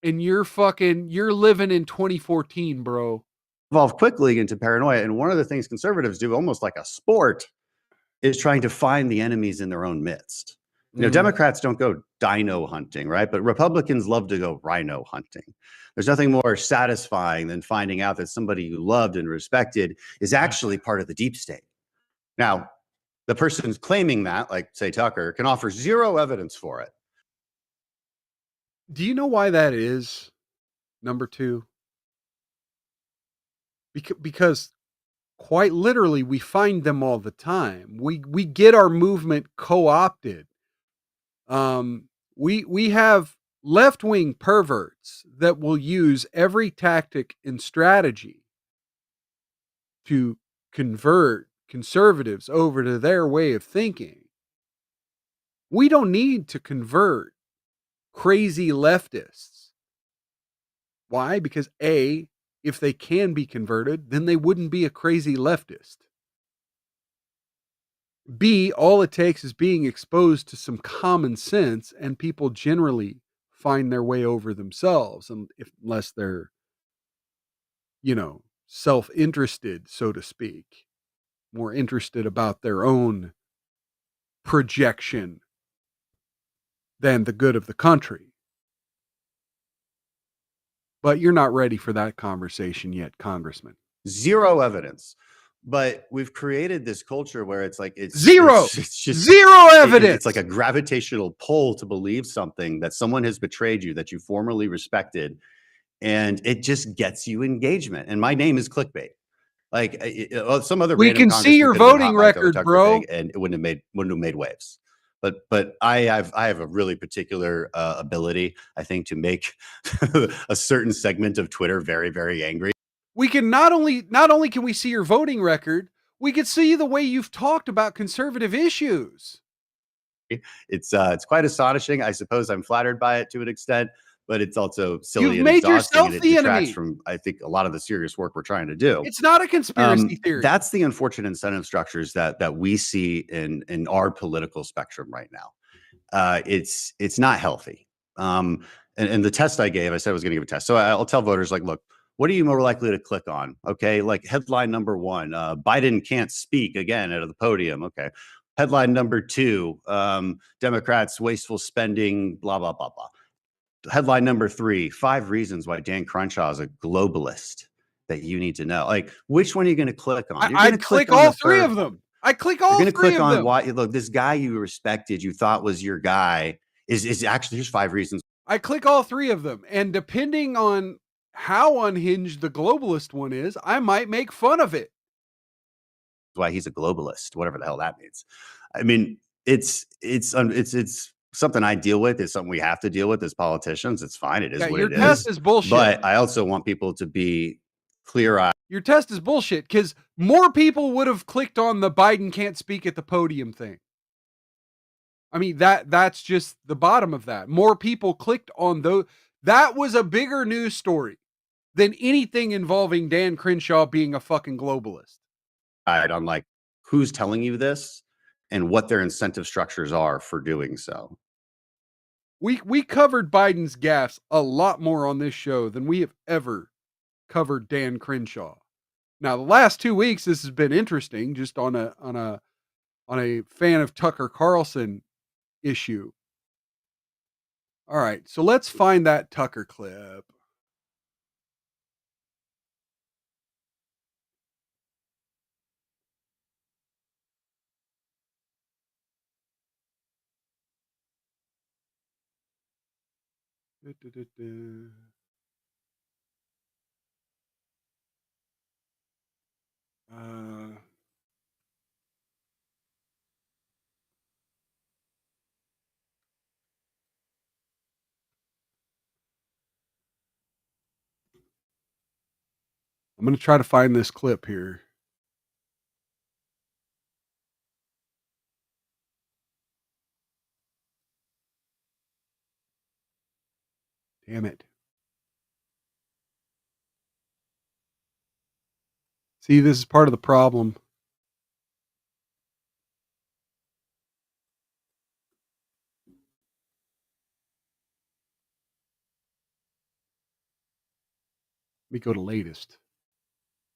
And you're living in 2014, bro. Evolve quickly into paranoia. And one of the things conservatives do, almost like a sport, is trying to find the enemies in their own midst. You know, Democrats don't go dino hunting, right? But Republicans love to go rhino hunting. There's nothing more satisfying than finding out that somebody you loved and respected is actually part of the deep state. Now, the person claiming that, like, say, Tucker, can offer zero evidence for it. Do you know why that is? Number two? Because quite literally, we find them all the time. We get our movement co-opted. We have left-wing perverts that will use every tactic and strategy to convert conservatives over to their way of thinking. We don't need to convert crazy leftists. Why? Because A, if they can be converted, then they wouldn't be a crazy leftist. B, all it takes is being exposed to some common sense, and people generally find their way over themselves, unless they're, self-interested, so to speak, more interested about their own projection than the good of the country. But you're not ready for that conversation yet, Congressman. Zero evidence But we've created this culture where it's like Zero it's evidence. like a gravitational pull to believe something that someone has betrayed you that you formerly respected, and it just gets you engagement. And my name is clickbait. Like some other We random can see congressman your could have been voting hot mic'd over record, Tucker bro. thing, and it wouldn't have made waves. But I have a really particular ability, I think, to make a certain segment of Twitter very, very angry. We can not only can we see your voting record, we can see the way you've talked about conservative issues. It's quite astonishing. I suppose I'm flattered by it to an extent, but it's also silly You've and made exhausting, yourself and it the detracts enemy. from, I think, a lot of the serious work we're trying to do. It's not a conspiracy theory. That's the unfortunate incentive structures that we see in our political spectrum right now. It's not healthy. And the test I gave, I said I was going to give a test. So I'll tell voters, like, look, what are you more likely to click on? Okay, like headline number 1, Biden can't speak again out of the podium. Okay. Headline number 2, Democrats wasteful spending, blah, blah, blah, blah. Headline number 3, 5 reasons why Dan Crenshaw is a globalist that you need to know. Like, which one are you going to click on? You're going to click all 3 of them. I click all 3 of them. You're going to click on why, look, this guy you respected, you thought was your guy, is actually, here's 5 reasons. I click all 3 of them. And depending on how unhinged the globalist one is, I might make fun of it. Why he's a globalist, whatever the hell that means. I mean, it's something I deal with. It's something we have to deal with as politicians. It's fine. It is what it is. Your test is bullshit. But I also want people to be clear-eyed. Your test is bullshit because more people would have clicked on the Biden can't speak at the podium thing. I mean, that's just the bottom of that. More people clicked on those. That was a bigger news story than anything involving Dan Crenshaw being a fucking globalist. On like who's telling you this and what their incentive structures are for doing so. We covered Biden's gaffes a lot more on this show than we have ever covered Dan Crenshaw. Now, the last 2 weeks, this has been interesting, just on a fan of Tucker Carlson issue. All right, so let's find that Tucker clip. I'm going to try to find this clip here. Damn it. See, this is part of the problem. Let me go to latest.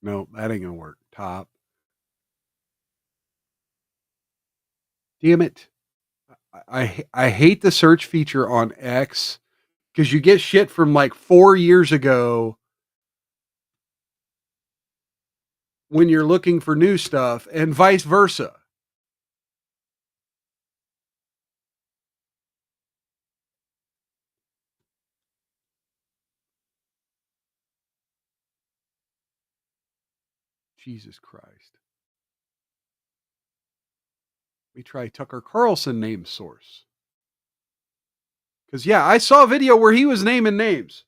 No, that ain't going to work. Top. Damn it. I hate the search feature on X because you get shit from like 4 years ago when you're looking for new stuff and vice versa. Jesus Christ. We try Tucker Carlson name source. Because, yeah, I saw a video where he was naming names.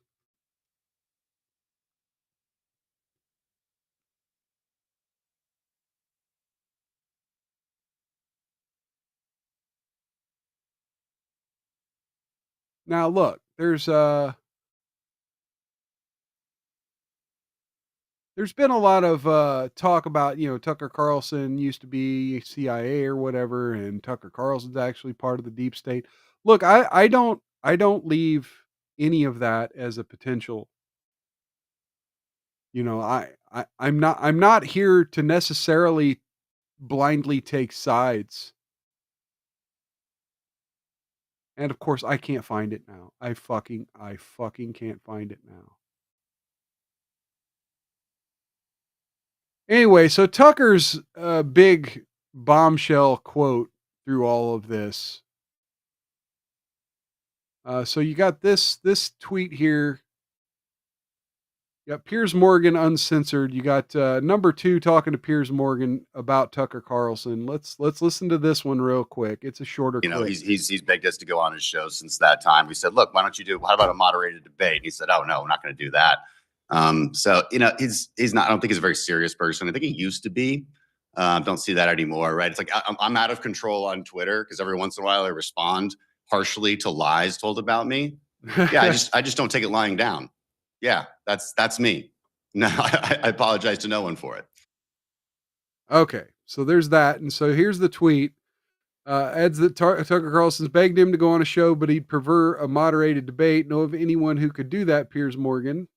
Now, look, there's been a lot of talk about, Tucker Carlson used to be CIA or whatever, and Tucker Carlson's actually part of the deep state. Look, I don't leave any of that as a potential. I'm not here to necessarily blindly take sides. And of course, I can't find it now. I fucking can't find it now. Anyway, so Tucker's big bombshell quote through all of this. So you got this tweet here. You got Piers Morgan uncensored. You got number 2 talking to Piers Morgan about Tucker Carlson. Let's listen to this one real quick. It's a shorter clip. He's begged us to go on his show since that time. We said, look, why don't you do, how about a moderated debate? And he said, oh no, we're not going to do that. So he's not, I don't think he's a very serious person. I think he used to be. Don't see that anymore, right? It's like I'm out of control on Twitter because every once in a while I respond harshly to lies told about me. Yeah, I just don't take it lying down. Yeah, that's me. No, I apologize to no one for it. Okay, so there's that. And so here's the tweet. Adds that Tucker Carlson's begged him to go on a show, but he'd prefer a moderated debate. Know of anyone who could do that, Piers Morgan.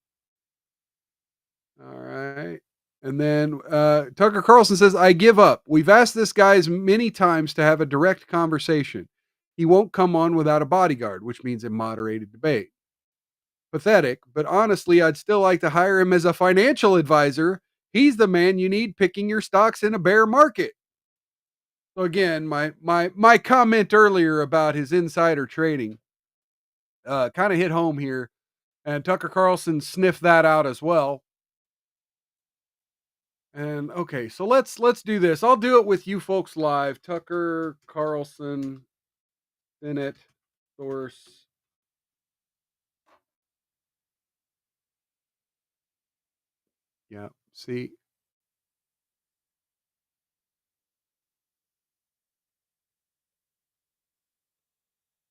All right. And then Tucker Carlson says, I give up. We've asked this guy many times to have a direct conversation. He won't come on without a bodyguard, which means a moderated debate. Pathetic, but honestly, I'd still like to hire him as a financial advisor. He's the man you need picking your stocks in a bear market. So again, my comment earlier about his insider trading kind of hit home here, and Tucker Carlson sniffed that out as well. And okay, so let's do this. I'll do it with you folks live. Tucker Carlson, Senate source. Yeah, see.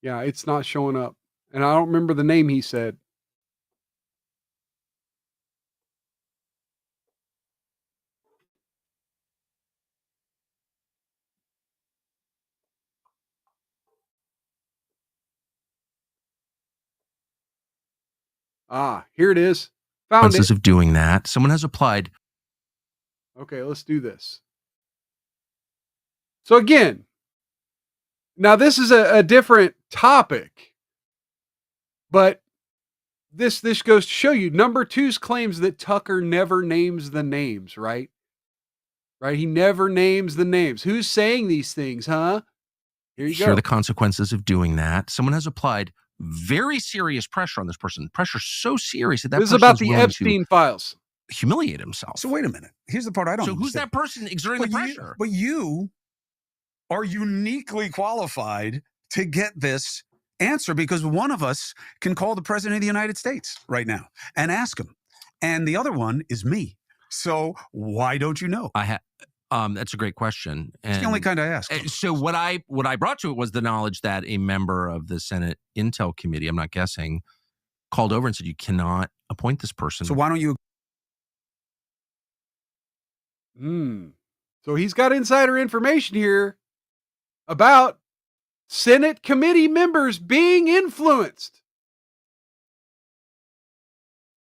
Yeah, it's not showing up. And I don't remember the name he said. Ah, here it is. Found it. Of doing that. Someone has applied. Okay, let's do this. So again, now this is a different topic, but this goes to show you number 2's claims that Tucker never names the names, right? Right? He never names the names. Who's saying these things, huh? Here you go. Here are the consequences of doing that. Someone has applied very serious pressure on this person. Pressure so serious that this is about the Epstein files. Humiliate himself. So wait a minute. Here's the part I don't So understand. who's that person exerting the pressure? But you are uniquely qualified to get this answer because one of us can call the president of the United States right now and ask him. And the other one is me. So why don't you know? That's a great question. It's the only kind I ask. So what I brought to it was the knowledge that a member of the Senate Intel Committee, I'm not guessing, called over and said, you cannot appoint this person. So why don't you? So he's got insider information here about Senate committee members being influenced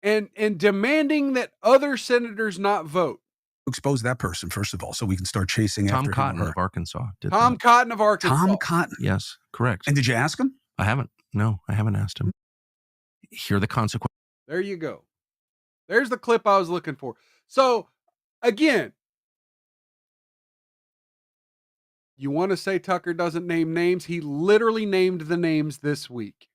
and demanding that other senators not vote. Expose that person, first of all, so we can start chasing Tom after Cotton him. of Arkansas. Tom Cotton of Arkansas. Tom Cotton. Yes, correct. And did you ask him? I haven't. No, I haven't asked him. Here are the consequences. There you go. There's the clip I was looking for. So, again, you want to say Tucker doesn't name names? He literally named the names this week.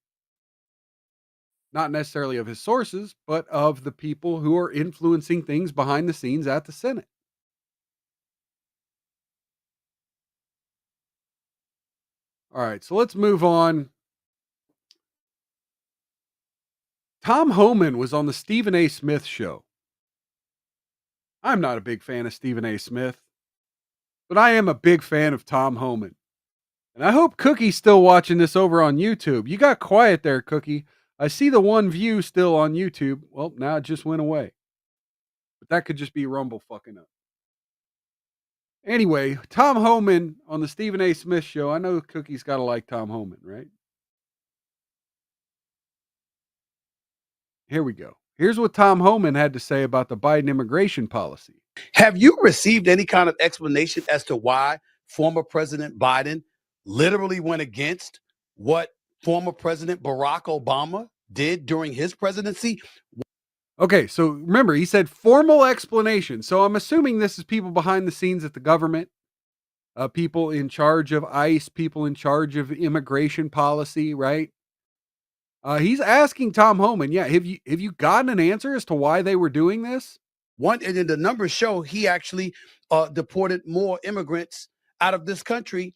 Not necessarily of his sources, but of the people who are influencing things behind the scenes at the Senate. All right, so let's move on. Tom Homan was on the Stephen A. Smith show. I'm not a big fan of Stephen A. Smith, but I am a big fan of Tom Homan. And I hope Cookie's still watching this over on YouTube. You got quiet there, Cookie. I see the one view still on YouTube. Well, now it just went away. But that could just be Rumble fucking up. Anyway, Tom Homan on the Stephen A. Smith show. I know Cookie's got to like Tom Homan, right? Here we go. Here's what Tom Homan had to say about the Biden immigration policy. Have you received any kind of explanation as to why former President Biden literally went against what former President Barack Obama did during his presidency? Okay, so remember, he said formal explanation. So I'm assuming this is people behind the scenes at the government, people in charge of ICE, people in charge of immigration policy, right? He's asking Tom Homan, yeah, have you gotten an answer as to why they were doing this? And then the numbers show he actually deported more immigrants out of this country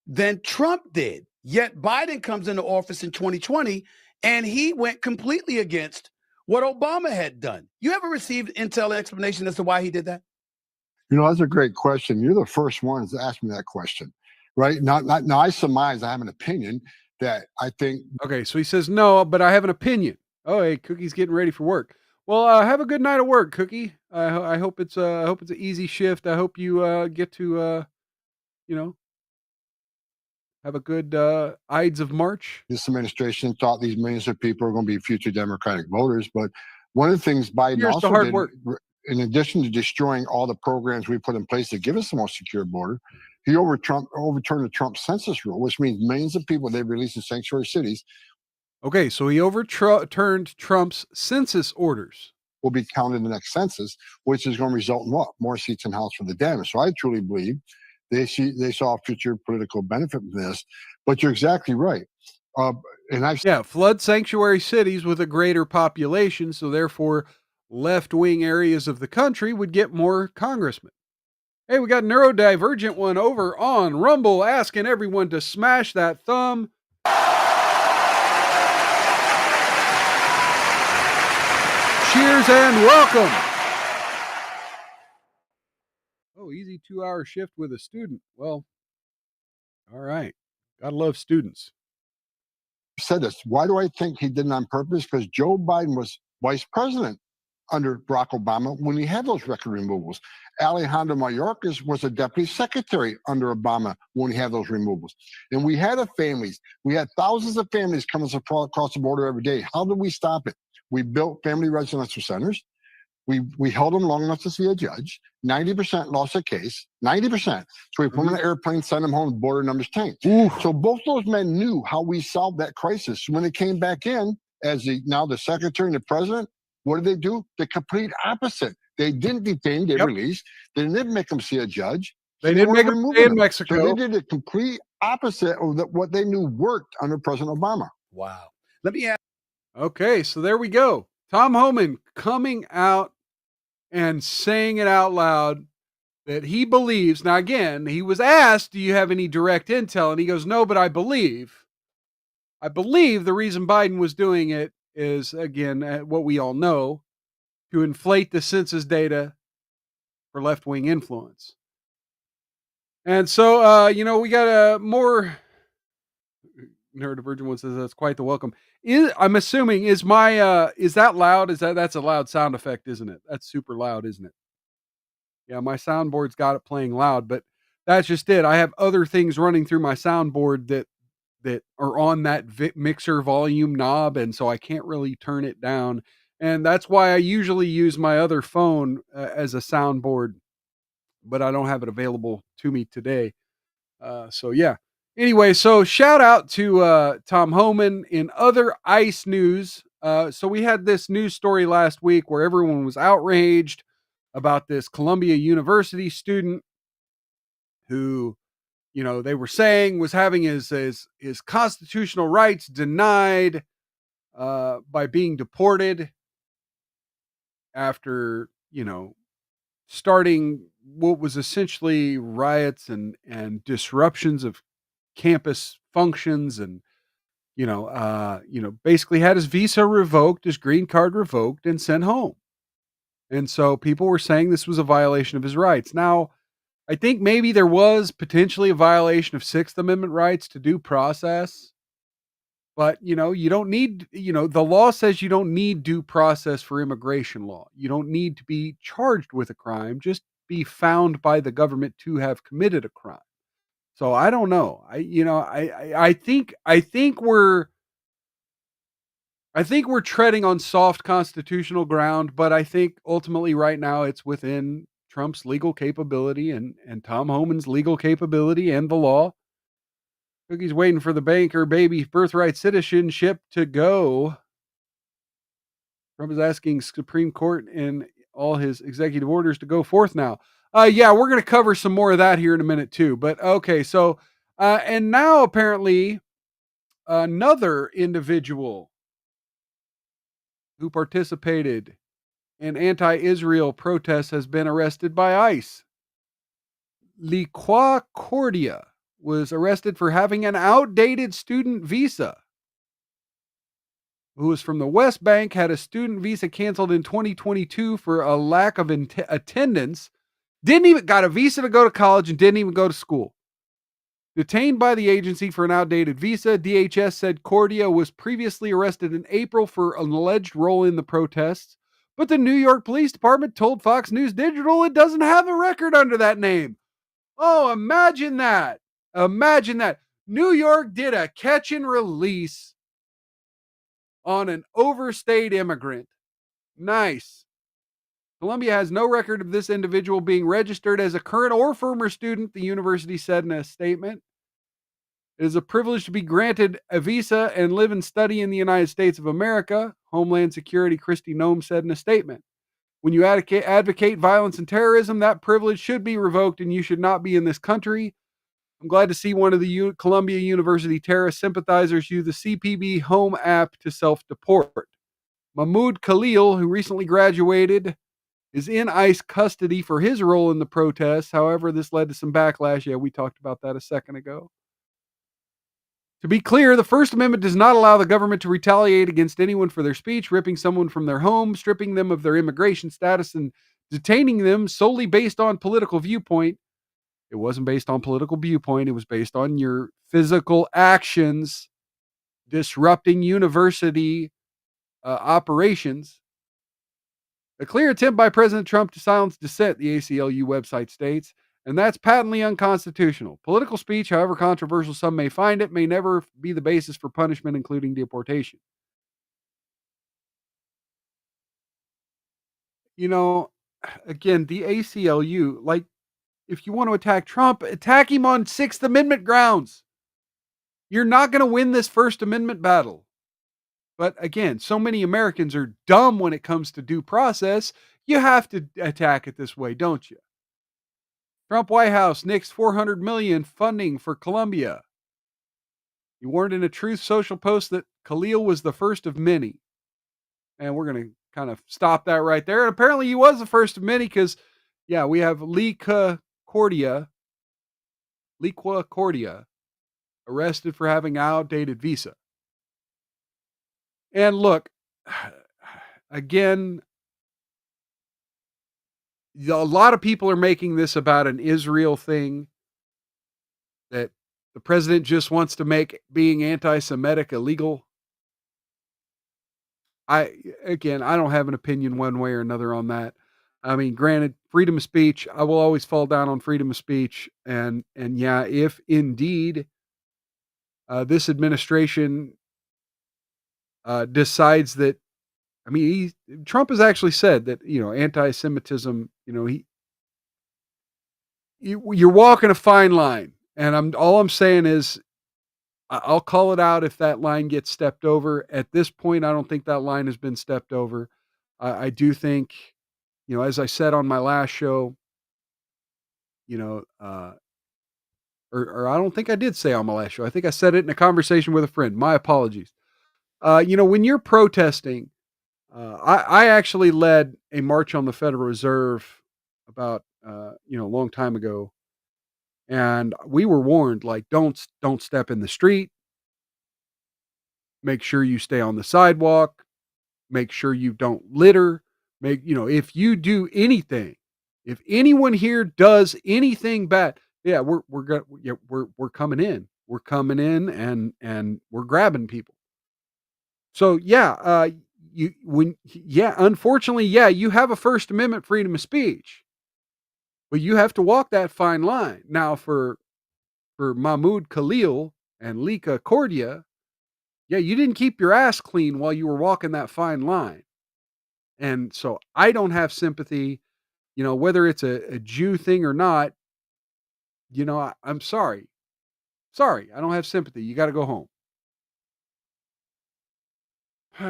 than Trump did. Yet Biden comes into office in 2020 and he went completely against what Obama had done. You ever received intel explanation as to why he did that? That's a great question. You're the first ones to ask me that question, right? Now I surmise I have an opinion that I think. Okay, so he says, no, but I have an opinion. Oh, hey, Cookie's getting ready for work. Well, have a good night at work, Cookie. I hope it's an easy shift. I hope you get to have a good Ides of March. This administration thought these millions of people are going to be future Democratic voters, but one of the things Biden Here's the also hard did, work. in addition to destroying all the programs we put in place to give us a more secure border, he overturned the Trump census rule, which means millions of people they released in sanctuary cities. Okay, so he overturned Trump's census orders. Will be counted in the next census, which is going to result in what? More seats in House for the damaged. So I truly believe they saw future political benefit from this. But you're exactly right. Flood sanctuary cities with a greater population, so therefore left-wing areas of the country would get more congressmen. Hey, we got Neurodivergent one over on Rumble asking everyone to smash that thumb. Cheers and welcome. Oh, easy 2-hour shift with a student. Well, all right. Gotta love students. Said this. Why do I think he did it on purpose? Because Joe Biden was vice president under Barack Obama when he had those record removals. Alejandro Mayorkas was a deputy secretary under Obama when he had those removals. And we had families. We had thousands of families coming across the border every day. How did we stop it? We built family residential centers. We held them long enough to see a judge. 90% lost a case. 90%. So we put them in an airplane, sent them home, border numbers tanked. So both those men knew how we solved that crisis. When they came back in, as now the secretary and the president, what did they do? The complete opposite. They didn't detain, they released. They didn't make them see a judge. They didn't make them stay in Mexico. So they did the complete opposite of what they knew worked under President Obama. Wow. Let me ask. Okay, so there we go. Tom Homan coming out and saying it out loud that he believes. Now, again, he was asked, do you have any direct intel? And he goes, no, but I believe the reason Biden was doing it is, again, what we all know, to inflate the census data for left-wing influence. And so, we got a more Neurodivergent one says that's quite the welcome. I'm assuming is that loud? That's a loud sound effect, isn't it? That's super loud, isn't it? Yeah, my soundboard's got it playing loud, but that's just it. I have other things running through my soundboard that are on that mixer volume knob, and so I can't really turn it down. And that's why I usually use my other phone as a soundboard, but I don't have it available to me today. So yeah. Anyway, so shout out to Tom Homan. In other ICE news, so we had this news story last week where everyone was outraged about this Columbia University student who, they were saying was having his constitutional rights denied by being deported after, starting what was essentially riots and disruptions of campus functions, and basically had his visa revoked, his green card revoked, and sent home. And so people were saying this was a violation of his rights. Now, I think maybe there was potentially a violation of Sixth Amendment rights to due process, but you don't need, the law says you don't need due process for immigration law. You don't need to be charged with a crime, just be found by the government to have committed a crime. So I don't know. I think we're treading on soft constitutional ground, but I think ultimately right now it's within Trump's legal capability and Tom Homan's legal capability and the law. Cookie's waiting for the banker baby birthright citizenship to go. Trump is asking Supreme Court and all his executive orders to go forth now. Yeah, we're going to cover some more of that here in a minute too. But okay, so and now apparently another individual who participated in anti-Israel protests has been arrested by ICE. Liqua Cordia was arrested for having an outdated student visa. Who was from the West Bank, had a student visa canceled in 2022 for a lack of attendance. Got a visa to go to college and didn't even go to school. Detained by the agency for an outdated visa, DHS said Cordia was previously arrested in April for an alleged role in the protests, but the New York Police Department told Fox News Digital it doesn't have a record under that name. Oh, imagine that. Imagine that. New York did a catch and release on an overstayed immigrant. Nice. Columbia has no record of this individual being registered as a current or former student, the university said in a statement. It is a privilege to be granted a visa and live and study in the United States of America, Homeland Security Kristi Noem said in a statement. When you advocate violence and terrorism, that privilege should be revoked and you should not be in this country. I'm glad to see one of the Columbia University terrorist sympathizers use the CPB Home app to self-deport. Mahmoud Khalil, who recently graduated, is in ICE custody for his role in the protests. However, this led to some backlash. Yeah, we talked about that a second ago. To be clear, the First Amendment does not allow the government to retaliate against anyone for their speech, ripping someone from their home, stripping them of their immigration status, and detaining them solely based on political viewpoint. It wasn't based on political viewpoint. It was based on your physical actions disrupting university operations. A clear attempt by President Trump to silence dissent, the ACLU website states, and that's patently unconstitutional. Political speech, however controversial some may find it, may never be the basis for punishment, including deportation. You know, again, the ACLU, like, if you want to attack Trump, attack him on Sixth Amendment grounds. You're not going to win this First Amendment battle. But again, so many Americans are dumb when it comes to due process. You have to attack it this way, don't you? Trump White House nixed $400 million funding for Columbia. He warned in a Truth Social post that Khalil was the first of many. And we're going to kind of stop that right there. And apparently he was the first of many because, yeah, we have Liqua Cordia arrested for having an outdated visa. And look, again, a lot of people are making this about an Israel thing, that the president just wants to make being anti-Semitic illegal. I don't have an opinion one way or another on that. I mean, granted, freedom of speech, I will always fall down on freedom of speech. And yeah, if indeed this administration decides that, I mean, Trump has actually said that, anti-Semitism, you're walking a fine line. And all I'm saying is, I'll call it out if that line gets stepped over. At this point, I don't think that line has been stepped over. I do think, as I said on my last show, or I don't think I did say on my last show. I think I said it in a conversation with a friend. My apologies. When you're protesting, I actually led a march on the Federal Reserve about, a long time ago. And we were warned, like, don't step in the street. Make sure you stay on the sidewalk. Make sure you don't litter. If you do anything, if anyone here does anything bad, yeah, we're coming in. We're coming in and we're grabbing people. So yeah, unfortunately, yeah, you have a First Amendment freedom of speech, but you have to walk that fine line. Now for Mahmoud Khalil and Liqua Cordia, yeah, you didn't keep your ass clean while you were walking that fine line. And so I don't have sympathy, whether it's a Jew thing or not, I'm sorry. Sorry, I don't have sympathy. You got to go home.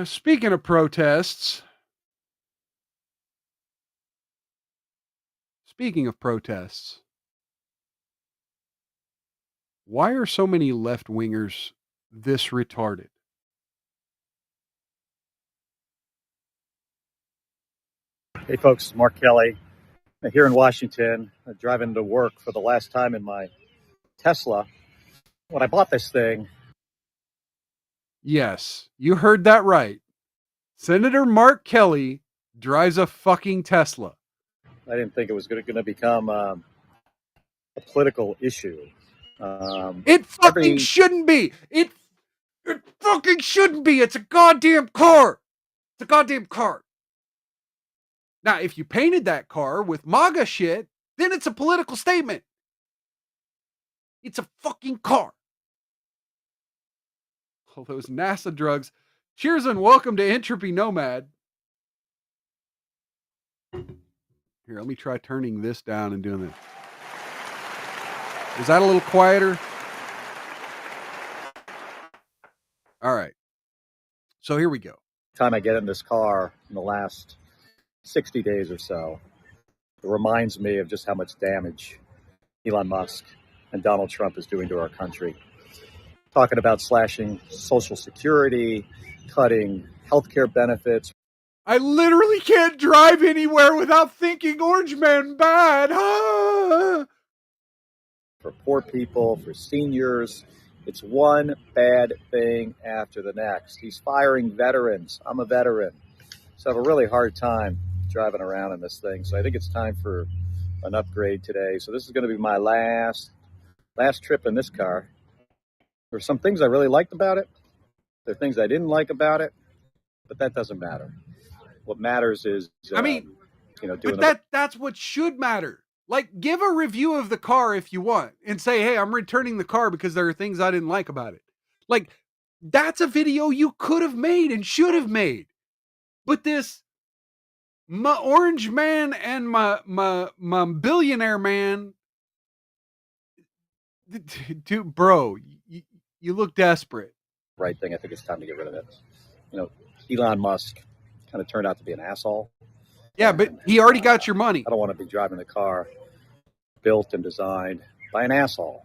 Speaking of protests, Speaking of protests, why are so many left-wingers this retarded? Hey folks, Mark Kelly here in Washington, driving to work for the last time in my Tesla. When I bought this thing, Yes, you heard that right. Senator Mark Kelly drives a fucking Tesla. I didn't think it was going to become a political issue. It fucking shouldn't be. It fucking shouldn't be. It's a goddamn car. It's a goddamn car. Now, if you painted that car with MAGA shit, then it's a political statement. It's a fucking car. All those NASA drugs. Cheers and welcome to Entropy Nomad. Here, let me try turning this down and doing this. Is that a little quieter? All right. So here we go. Time I get in this car in the last 60 days or so, it reminds me of just how much damage Elon Musk and Donald Trump is doing to our country. Talking about slashing Social Security, cutting healthcare benefits. I literally can't drive anywhere without thinking Orange Man bad. For poor people, for seniors. It's one bad thing after the next. He's firing veterans. I'm a veteran, so I have a really hard time driving around in this thing. So I think it's time for an upgrade today. So this is going to be my last trip in this car. There were some things I really liked about it. There are things I didn't like about it, but that doesn't matter. What matters is, doing but that's what should matter. Like, give a review of the car if you want and say, hey, I'm returning the car because there are things I didn't like about it. Like, that's a video you could have made and should have made. But this, my orange man and my billionaire man, dude, bro, you look desperate. Right thing. I think it's time to get rid of it. Elon Musk kind of turned out to be an asshole. Yeah, but he already got your money. I don't want to be driving the car built and designed by an asshole.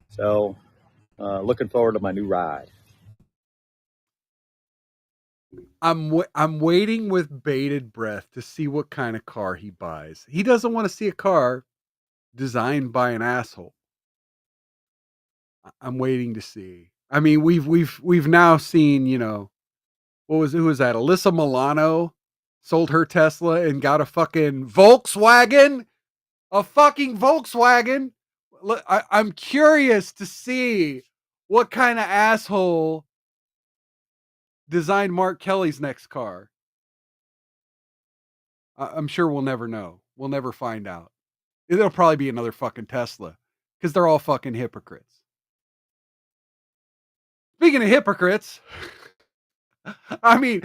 So, looking forward to my new ride. I'm waiting with bated breath to see what kind of car he buys. He doesn't want to see a car designed by an asshole. I'm waiting to see. I mean, we've now seen, who was that? Alyssa Milano sold her Tesla and got a fucking Volkswagen. A fucking Volkswagen. I'm curious to see what kind of asshole designed Mark Kelly's next car. I'm sure we'll never know. We'll never find out. It'll probably be another fucking Tesla because they're all fucking hypocrites. Speaking of hypocrites, I mean,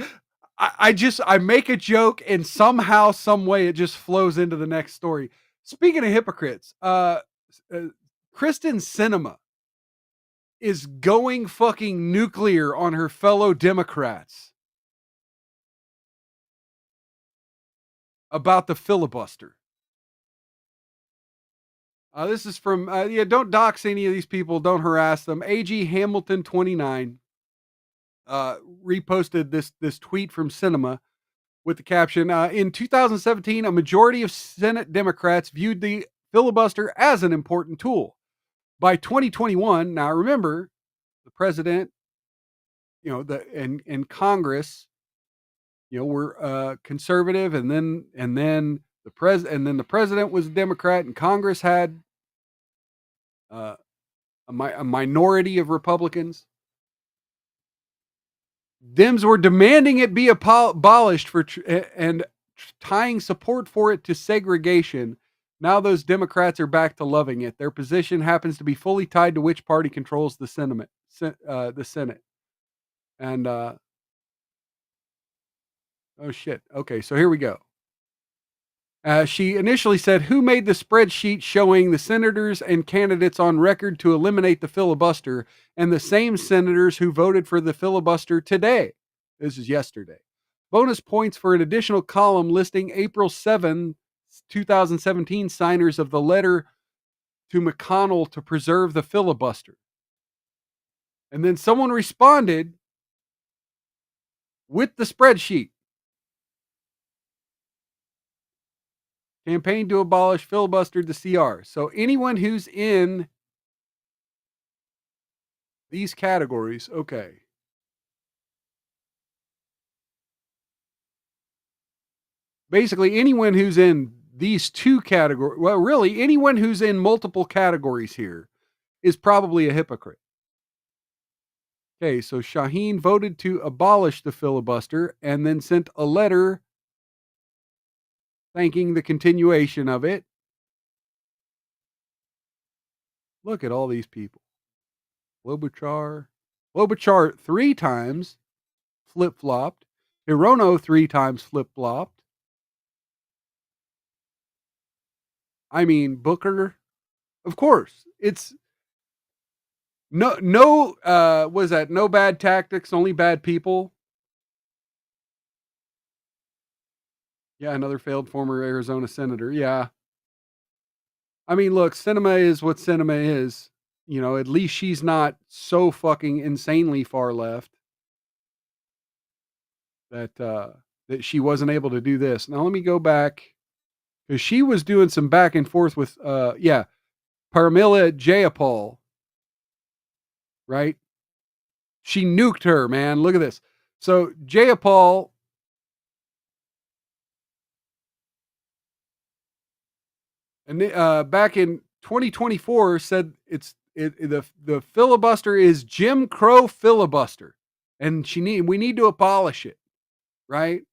I make a joke and somehow, some way it just flows into the next story. Speaking of hypocrites, Kristen Sinema is going fucking nuclear on her fellow Democrats about the filibuster. This is from, don't dox any of these people. Don't harass them. AG Hamilton 29 reposted this tweet from Sinema with the caption, in 2017, a majority of Senate Democrats viewed the filibuster as an important tool. By 2021, now remember, the president, and Congress, were conservative, and then the president was a Democrat, and Congress had a minority of Republicans. Dems were demanding it be abolished and tying support for it to segregation. Now those Democrats are back to loving it. Their position happens to be fully tied to which party controls the Senate. And oh shit. Okay, so here we go. She initially said, who made the spreadsheet showing the senators and candidates on record to eliminate the filibuster, and the same senators who voted for the filibuster today? This is yesterday. Bonus points for an additional column listing April 7, 2017 signers of the letter to McConnell to preserve the filibuster. And then someone responded with the spreadsheet. Campaign to abolish filibuster to CR. So anyone who's in these categories, okay. Basically, anyone who's in these two categories, well, really, anyone who's in multiple categories here is probably a hypocrite. Okay, so Shaheen voted to abolish the filibuster and then sent a letter thanking the continuation of it. Look at all these people. Klobuchar 3 times flip-flopped. Hirono 3 times flip-flopped. I mean, Booker, of course. It's no was that no bad tactics, only bad people? Yeah, another failed former Arizona senator. Yeah. I mean, look, cinema is what cinema is. You know, at least she's not so fucking insanely far left that she wasn't able to do this. Now let me go back, because she was doing some back and forth with Paramila Jayapal, right? She nuked her, man. Look at this. So Jayapal, and back in 2024 said the filibuster is Jim Crow filibuster, and we need to abolish it, right?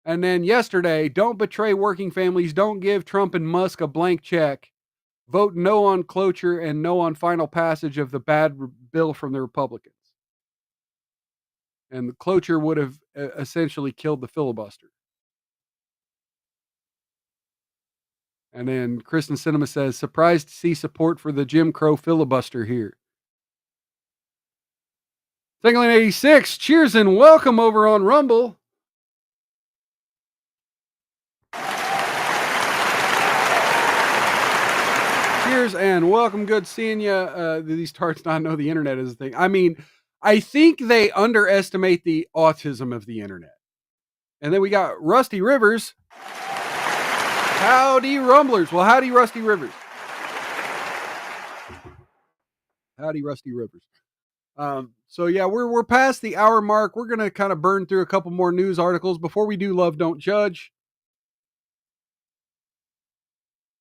And then yesterday, don't betray working families, don't give Trump and Musk a blank check, vote no on cloture and no on final passage of the bad bill from the Republicans. And the cloture would have essentially killed the filibuster. And then Kristen Sinema says, surprised to see support for the Jim Crow filibuster here. Second Lane 86, cheers and welcome over on Rumble. Cheers and welcome. Good seeing you. These tarts not know the internet is a thing. I mean, I think they underestimate the autism of the internet. And then we got Rusty Rivers. Howdy, Rumblers. Well, howdy, Rusty Rivers. Howdy, Rusty Rivers. So yeah, we're past the hour mark. We're gonna kind of burn through a couple more news articles before we do Love Don't Judge.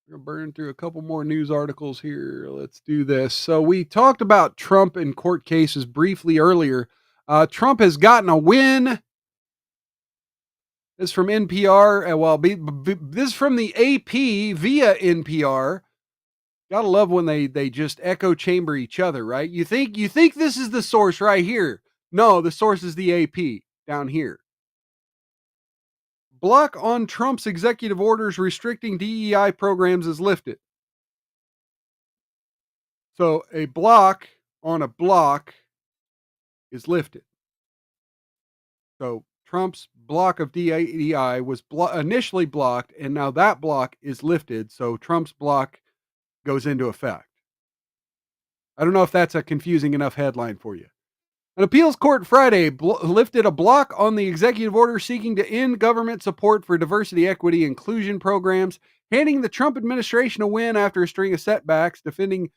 We're gonna burn through a couple more news articles here. Let's do this. So we talked about Trump and court cases briefly earlier. Trump has gotten a win. This is from NPR. This is from the AP via NPR. Gotta love when they just echo chamber each other, right? You think this is the source right here. No, the source is the AP down here. Block on Trump's executive orders restricting DEI programs is lifted. So a block on a block is lifted. So Trump's block of DEI was initially blocked, and now that block is lifted. So Trump's block goes into effect. I don't know if that's a confusing enough headline for you. An appeals court Friday lifted a block on the executive order seeking to end government support for diversity, equity, inclusion programs, handing the Trump administration a win after a string of setbacks, defending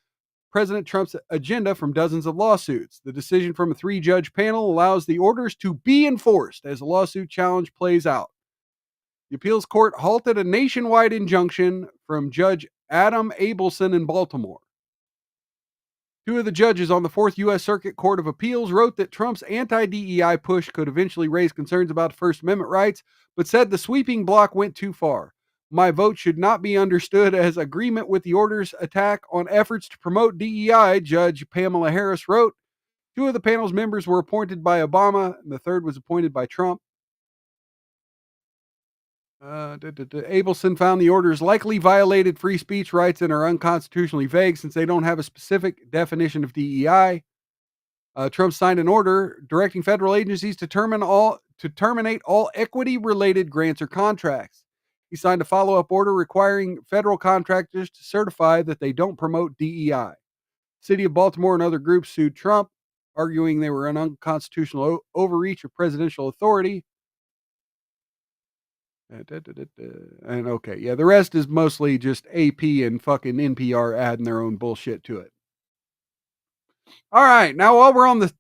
President Trump's agenda from dozens of lawsuits. The decision from a 3-judge panel allows the orders to be enforced as the lawsuit challenge plays out. The appeals court halted a nationwide injunction from Judge Adam Abelson in Baltimore. 2 of the judges on the 4th U.S. Circuit Court of Appeals wrote that Trump's anti-DEI push could eventually raise concerns about First Amendment rights, but said the sweeping block went too far. My vote should not be understood as agreement with the order's attack on efforts to promote DEI, Judge Pamela Harris wrote. 2 of the panel's members were appointed by Obama, and the 3rd was appointed by Trump. Abelson found the orders likely violated free speech rights and are unconstitutionally vague since they don't have a specific definition of DEI. Trump signed an order directing federal agencies to terminate all equity-related grants or contracts. He signed a follow-up order requiring federal contractors to certify that they don't promote DEI. City of Baltimore and other groups sued Trump, arguing they were an unconstitutional overreach of presidential authority. And okay, yeah, the rest is mostly just AP and fucking NPR adding their own bullshit to it. All right, now while we're on the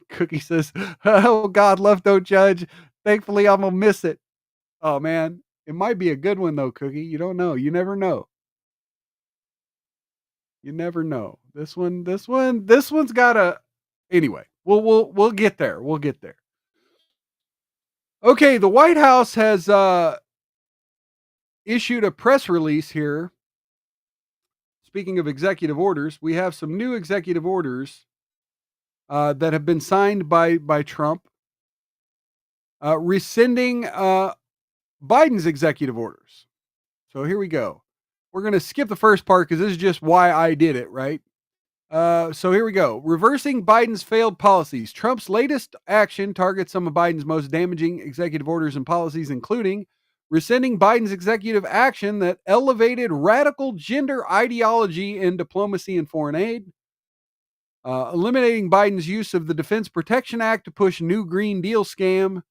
Cookie says, "Oh God, love don't judge. Thankfully, I'm gonna miss it." Oh man, it might be a good one though, Cookie. You don't know. You never know. You never know. This one's got a. Anyway, we'll get there. We'll get there. Okay, the White House has issued a press release here. Speaking of executive orders, we have some new executive orders that have been signed by Trump, rescinding Biden's executive orders. So here we go. We're going to skip the first part because this is just why I did it, right? So here we go. Reversing Biden's failed policies. Trump's latest action targets some of Biden's most damaging executive orders and policies, including rescinding Biden's executive action that elevated radical gender ideology in diplomacy and foreign aid, eliminating Biden's use of the Defense Production Act to push new Green Deal scam,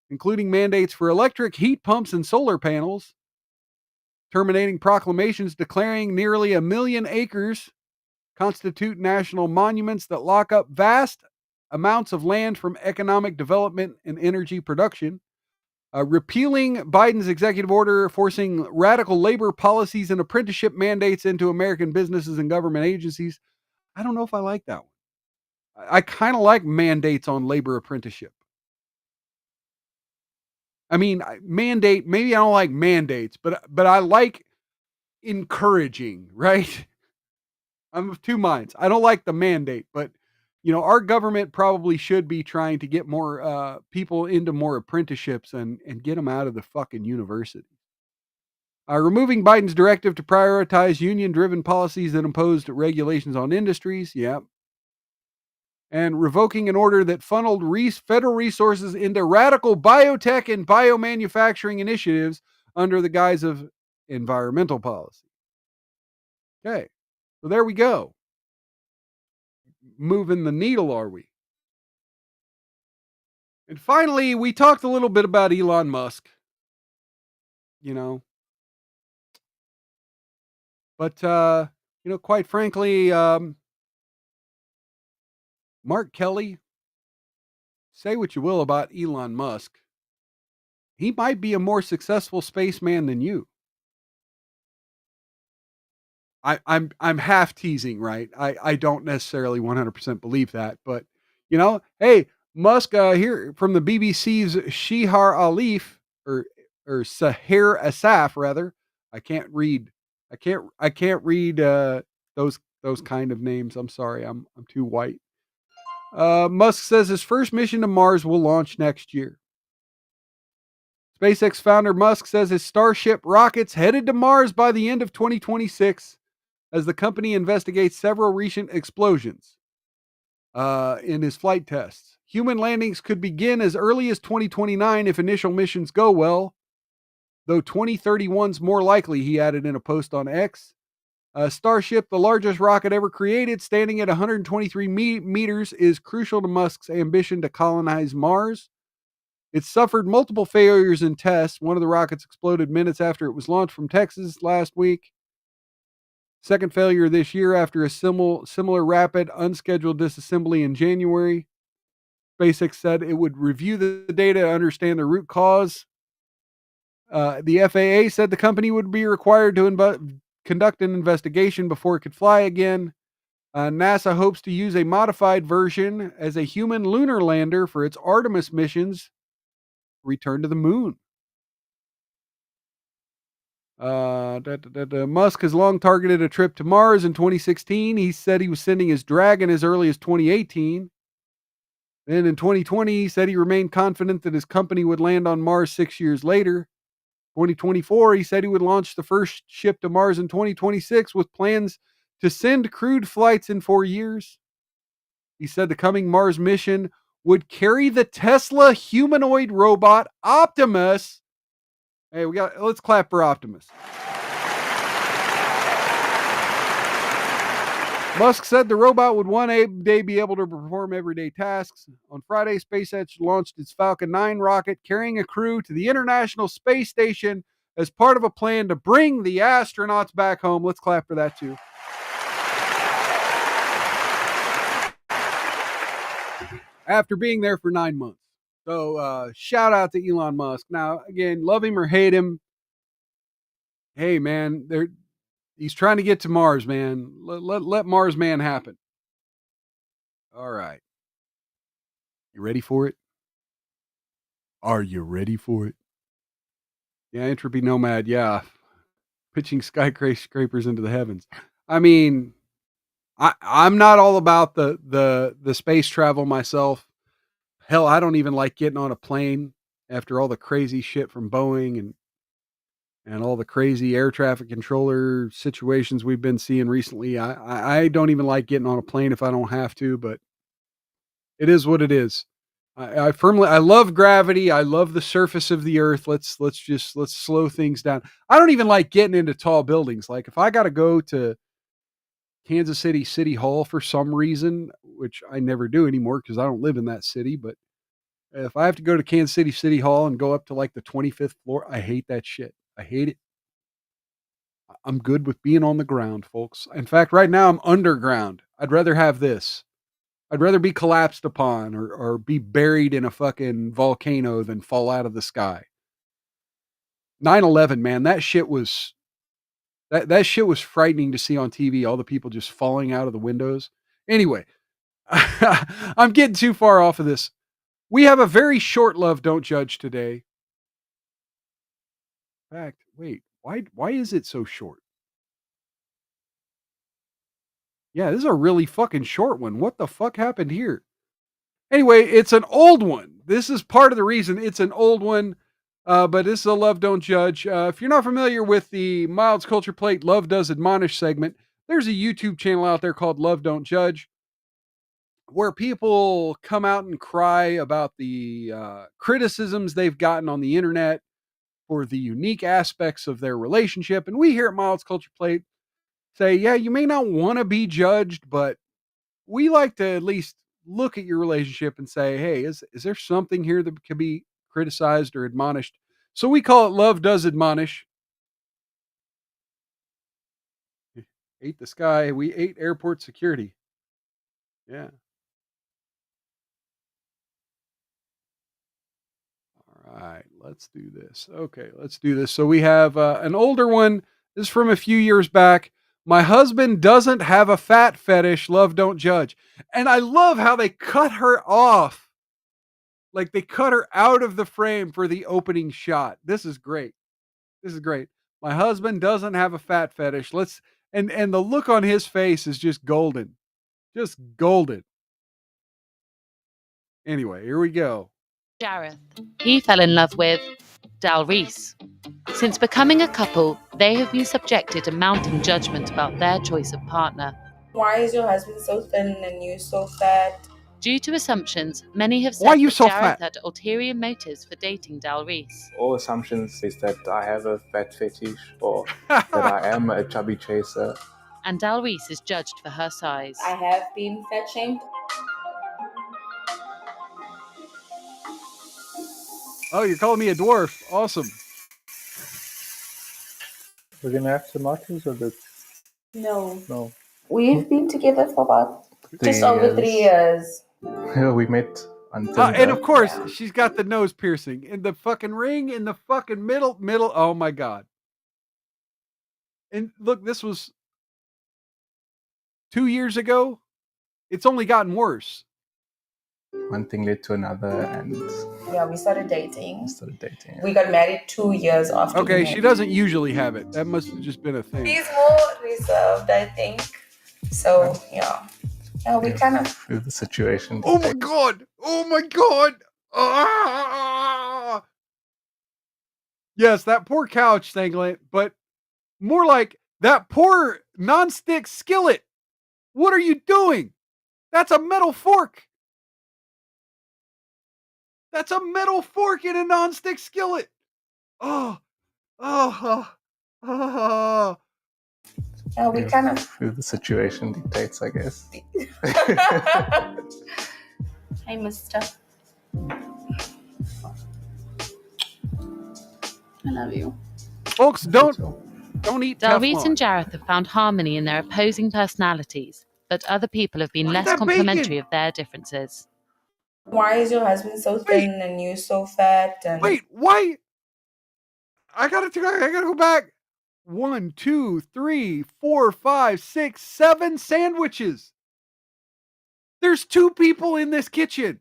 including mandates for electric heat pumps and solar panels, terminating proclamations declaring nearly 1 million acres constitute national monuments that lock up vast amounts of land from economic development and energy production, repealing Biden's executive order forcing radical labor policies and apprenticeship mandates into American businesses and government agencies. I don't know if I like that one. I kind of like mandates on labor apprenticeship. I mean, mandate, maybe I don't like mandates, but I like encouraging, right? I'm of two minds. I don't like the mandate, but our government probably should be trying to get more people into more apprenticeships and get them out of the fucking university. Removing Biden's directive to prioritize union-driven policies that imposed regulations on industries. Yep. And revoking an order that funneled federal resources into radical biotech and biomanufacturing initiatives under the guise of environmental policy. Okay, so there we go. Moving the needle, are we? And finally, we talked a little bit about Elon Musk. But quite frankly, Mark Kelly, say what you will about Elon Musk, he might be a more successful spaceman than you. I'm half teasing, right? I don't necessarily 100% believe that, but hey, Musk here from the BBC's Shihar Alif or Sahir Asaf rather. I can't read those kind of names. I'm sorry. I'm too white. Musk says his first mission to Mars will launch next year. SpaceX founder Musk says his Starship rocket's headed to Mars by the end of 2026 as the company investigates several recent explosions in his flight tests. Human landings could begin as early as 2029 if initial missions go well, though 2031's more likely, he added in a post on X. Starship, the largest rocket ever created, standing at 123 meters, is crucial to Musk's ambition to colonize Mars. It suffered multiple failures in tests. One of the rockets exploded minutes after it was launched from Texas last week. Second failure this year after a similar rapid unscheduled disassembly in January. SpaceX said it would review the data to understand the root cause. The FAA said the company would be required to conduct an investigation before it could fly again. NASA hopes to use a modified version as a human lunar lander for its Artemis missions, return to the moon. Musk has long targeted a trip to Mars in 2016. He said he was sending his Dragon as early as 2018. Then in 2020, he said he remained confident that his company would land on Mars 6 years later. 2024, he said he would launch the first ship to Mars in 2026 with plans to send crewed flights in 4 years. He said the coming Mars mission would carry the Tesla humanoid robot Optimus Hey, let's clap for Optimus. Musk said the robot would one day be able to perform everyday tasks. On Friday, SpaceX launched its Falcon 9 rocket carrying a crew to the International Space Station as part of a plan to bring the astronauts back home. Let's clap for that too. After being there for 9 months. So shout out to Elon Musk. Now, again, love him or hate him. Hey, man, he's trying to get to Mars, man. Let Mars man happen. All right. You ready for it? Are you ready for it? Yeah, Entropy Nomad. Yeah. Pitching skyscrapers into the heavens. I mean, I'm not all about the space travel myself. Hell, I don't even like getting on a plane after all the crazy shit from Boeing and all the crazy air traffic controller situations we've been seeing recently. I don't even like getting on a plane if I don't have to, but it is what it is. I love gravity. I love the surface of the earth. Let's slow things down. I don't even like getting into tall buildings. Like if I got to go to Kansas City City Hall for some reason, which I never do anymore because I don't live in that city, but if I have to go to Kansas City City Hall and go up to like the 25th floor, I hate that shit. I hate it. I'm good with being on the ground, folks. In fact, right now I'm underground. I'd rather have this. I'd rather be collapsed upon or be buried in a fucking volcano than fall out of the sky. 9/11, man, that shit was frightening to see on TV, all the people just falling out of the windows. Anyway, I'm getting too far off of this. We have a very short Love Don't Judge today. In fact, wait, why is it so short? Yeah, this is a really fucking short one. What the fuck happened here? Anyway, it's an old one. This is part of the reason it's an old one, but this is a Love Don't Judge. If you're not familiar with the Miles Culture Plate Love Does Admonish segment, there's a YouTube channel out there called Love Don't Judge where people come out and cry about the criticisms they've gotten on the internet for the unique aspects of their relationship. And we here at Miles Culture Plate say, yeah, you may not want to be judged, but we like to at least look at your relationship and say, hey, is there something here that can be criticized or admonished? So we call it Love Does Admonish. Ate the sky. We ate airport security. Yeah. All right, let's do this. Okay, let's do this. So we have an older one. This is from a few years back. My husband doesn't have a fat fetish. Love Don't Judge. And I love how they cut her off. Like they cut her out of the frame for the opening shot. This is great. This is great. My husband doesn't have a fat fetish. And the look on his face is just golden. Just golden. Anyway, here we go. Jareth. He fell in love with Dal Reese. Since becoming a couple, they have been subjected to mounting judgment about their choice of partner. Why is your husband so thin and you so fat? Due to assumptions, many have Why said you that so Jareth fat? had ulterior motives for dating Dal Reese. All assumptions is that I have a fat fetish or that I am a chubby chaser. And Dal Reese is judged for her size. I have been fat shamed. Oh, you're calling me a dwarf. Awesome. We're gonna have tomatoes or the... No. No. We've been together for about just over 3 years. Yeah, we met on Tinder. And of course, she's got the nose piercing in the fucking ring in the fucking middle. Oh my God. And look, this was 2 years ago. It's only gotten worse. One thing led to another, and yeah, we started dating. Yeah. We got married 2 years after. Okay, she doesn't usually have it. That must have just been a thing. He's more reserved, I think. So yeah, we kind of the situation. Oh my God! Oh my God! Ah! Yes, that poor couch, Stanglet, but more like that poor nonstick skillet. What are you doing? That's a metal fork. That's a metal fork in a nonstick skillet. Oh, Oh, oh. Yeah, we kind of. The situation dictates, I guess. Hey, mister. I love you. Folks, don't eat Dalreese and Teflon. Jareth have found harmony in their opposing personalities, but other people have been Look at less that complimentary bacon. of their differences. Why is your husband so thin and you so fat? And Wait, why? I gotta go back. 1, 2, 3, 4, 5, 6, 7 sandwiches. There's 2 people in this kitchen.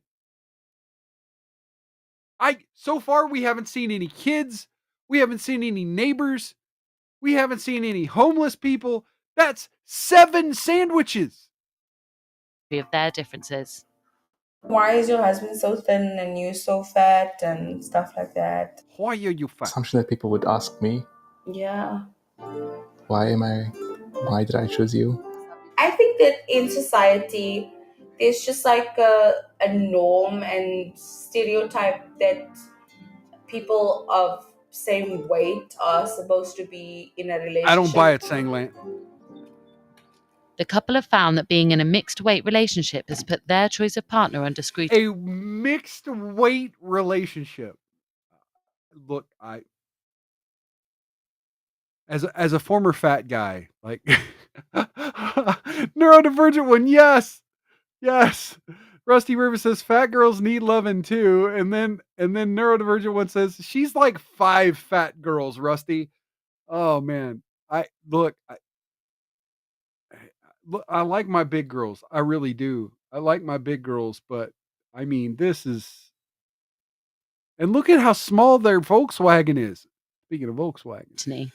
So far we haven't seen any kids. We haven't seen any neighbors. We haven't seen any homeless people. That's 7 sandwiches. Of their differences. why is your husband so thin and you so fat and stuff like that? Why are you fat? Assumption that people would ask me, Yeah. why did I choose you? I think that in society, there's just like a norm and stereotype that people of same weight are supposed to be in a relationship. I don't buy it, Sanglant. The couple have found that being in a mixed weight relationship has put their choice of partner under scrutiny. A mixed weight relationship. Look, as a former fat guy, like neurodivergent one, yes. Rusty River says fat girls need loving too, and then neurodivergent one says she's like 5 fat girls. Rusty, oh man, I like my big girls. I really do. I like my big girls, but I mean, this is, and look at how small their Volkswagen is. Speaking of Volkswagen.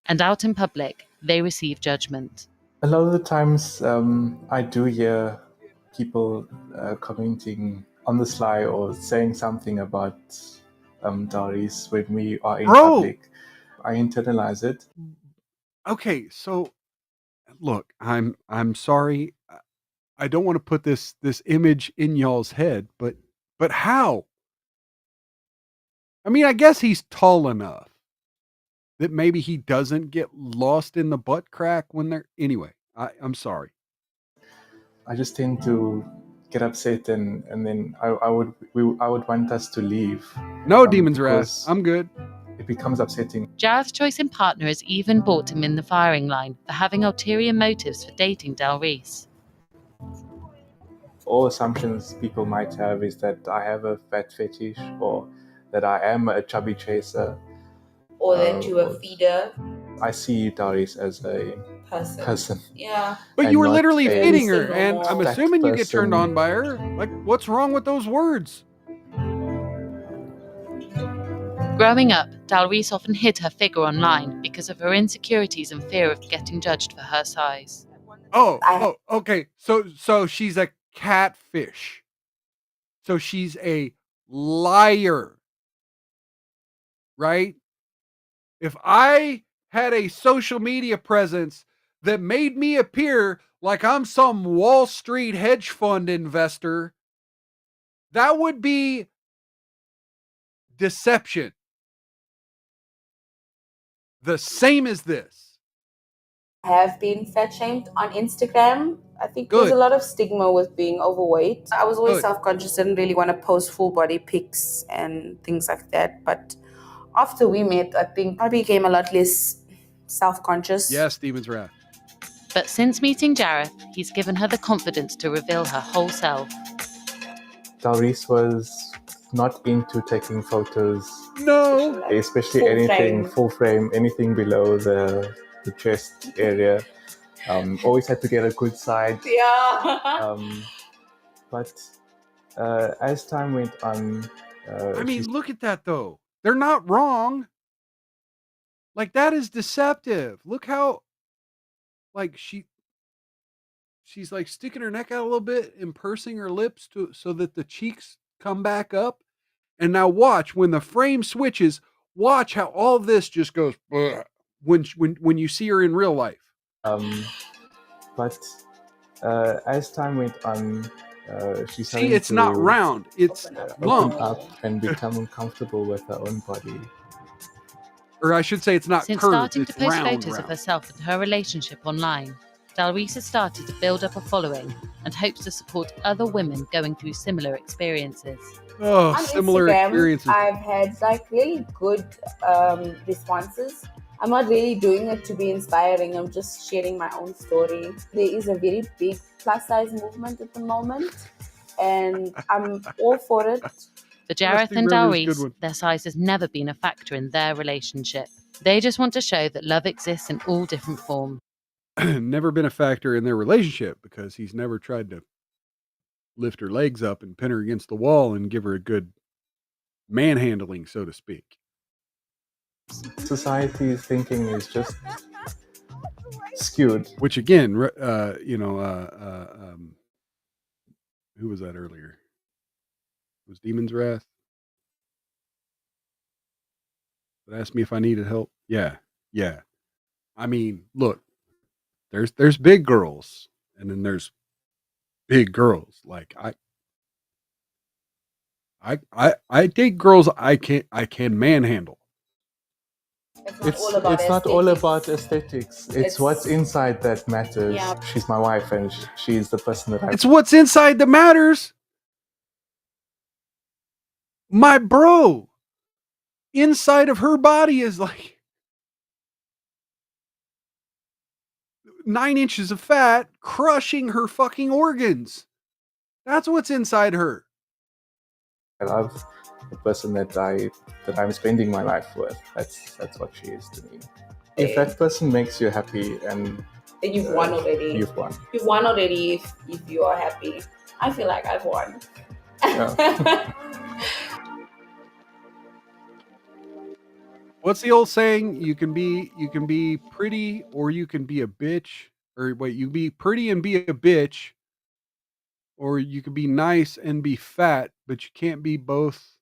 And out in public, they receive judgment. A lot of the times I do hear people commenting on the sly or saying something about Dalreese when we are in public. I internalize it. Okay, so look, I'm sorry. I don't want to put this image in y'all's head, but how? I mean, I guess he's tall enough that maybe he doesn't get lost in the butt crack when they're, anyway, I'm sorry. I just tend to get upset and then I would want us to leave. No, Demon's Wrath. I'm good. It becomes upsetting. Jareth's choice in partner has even brought him in the firing line for having ulterior motives for dating Dalreese. All assumptions people might have is that I have a fat fetish or that I am a chubby chaser. Or that you're a feeder. I see Dalreese as a person. Yeah. But you were literally feeding her, and I'm assuming you get turned on by her. Like, what's wrong with those words? Growing up, Dalreese often hid her figure online because of her insecurities and fear of getting judged for her size. Oh, okay. So she's a catfish. So she's a liar. Right? If I had a social media presence that made me appear like I'm some Wall Street hedge fund investor, that would be deception. The same as this. I have been fat shamed on Instagram. I think there's a lot of stigma with being overweight. I was always self-conscious, didn't really want to post full body pics and things like that. But after we met, I think I became a lot less self-conscious. Yes, Demon's Wrath. But since meeting Jareth, he's given her the confidence to reveal her whole self. Dalreese was not into taking photos. No. Especially anything full frame, anything below the chest area. Always had to get a good side. Yeah. But as time went on... I mean, look at that, though. They're not wrong. Like, that is deceptive. Look how, like, she's like sticking her neck out a little bit and pursing her lips so that the cheeks come back up. And now watch, when the frame switches, watch how all this just goes when you see her in real life. But as time went on, she's see, it's not round; it's open lump. up and become comfortable with her own body. Or I should say it's not Since curved, starting it's to post round. photos of herself and her relationship online, Dalrisa has started to build up a following and hopes to support other women going through similar experiences. Oh, On similar Instagram, experiences. I've had like really good responses. I'm not really doing it to be inspiring. I'm just sharing my own story. There is a very big plus size movement at the moment, and I'm all for it. For Jareth and Dalrisa, their size has never been a factor in their relationship. They just want to show that love exists in all different forms. Never been a factor in their relationship because he's never tried to lift her legs up and pin her against the wall and give her a good manhandling, so to speak. Society's thinking is just skewed. Which again, who was that earlier? It was Demon's Wrath? That asked me if I needed help. Yeah. I mean, look, there's big girls, and then there's big girls. Like I date girls I can manhandle. It's not all about aesthetics. It's what's inside that matters. Yeah. She's my wife, and she's the person that I. It's what's inside that matters. My bro, inside of her body is like 9 inches of fat crushing her fucking organs. That's what's inside her. I love the person that I'm spending my life with. That's what she is to me. If that person makes you happy, and Then you've won already. You've won. You've won already if you are happy. I feel like I've won. Yeah. What's the old saying? You can be pretty or you can be a bitch. Or wait, you can be pretty and be a bitch. Or you can be nice and be fat, but you can't be both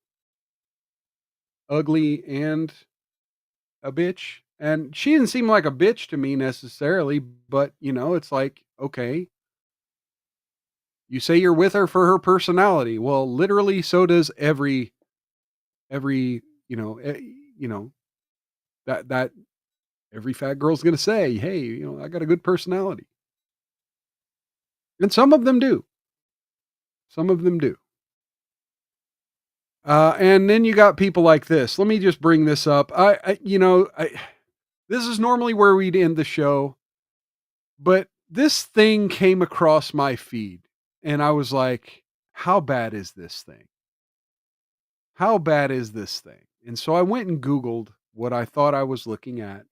ugly and a bitch. And she didn't seem like a bitch to me necessarily, but it's like, okay. You say you're with her for her personality. Well, literally so does every that every fat girl's going to say, "Hey, I got a good personality." And some of them do. Some of them do. And then you got people like this. Let me just bring this up. This is normally where we'd end the show, but this thing came across my feed and I was like, how bad is this thing? How bad is this thing? And so I went and Googled what I thought I was looking at,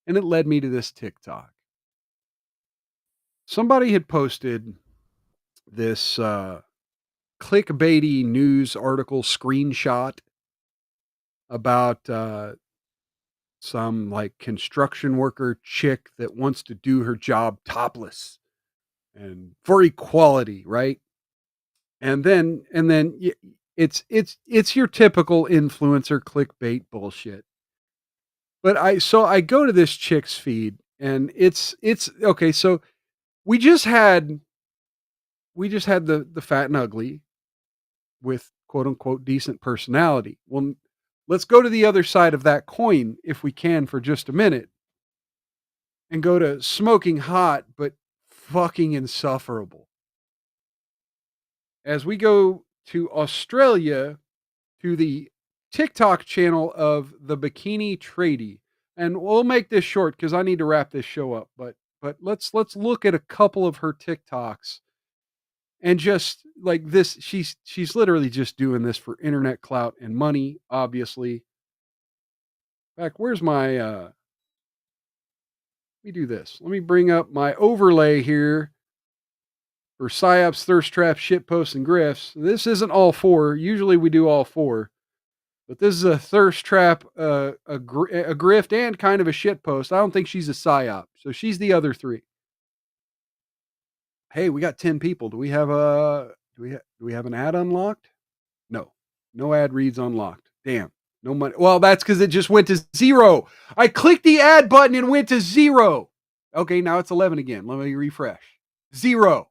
and it led me to this TikTok. Somebody had posted this clickbaity news article screenshot about some like construction worker chick that wants to do her job topless and for equality, right? And then it's your typical influencer clickbait bullshit. But I go to this chick's feed and it's okay, so we just had the fat and ugly with quote unquote decent personality. Well, let's go to the other side of that coin if we can for just a minute and go to smoking hot but fucking insufferable. As we go to Australia to the TikTok channel of the Bikini Tradie. And we'll make this short because I need to wrap this show up. But let's look at a couple of her TikToks. And just like this, she's literally just doing this for internet clout and money, obviously. In fact, where's my let me do this. Let me bring up my overlay here for PsyOps, Thirst Trap, Shitposts, and Grifts. This isn't all four. Usually we do all four. But this is a thirst trap, a grift, and kind of a shit post. I don't think she's a psyop, so she's the other three. Hey, we got 10 people. Do we have an ad unlocked? No ad reads unlocked. Damn, no money. Well, that's because it just went to 0. I clicked the ad button and went to 0. Okay, now it's 11 again. Let me refresh. 0.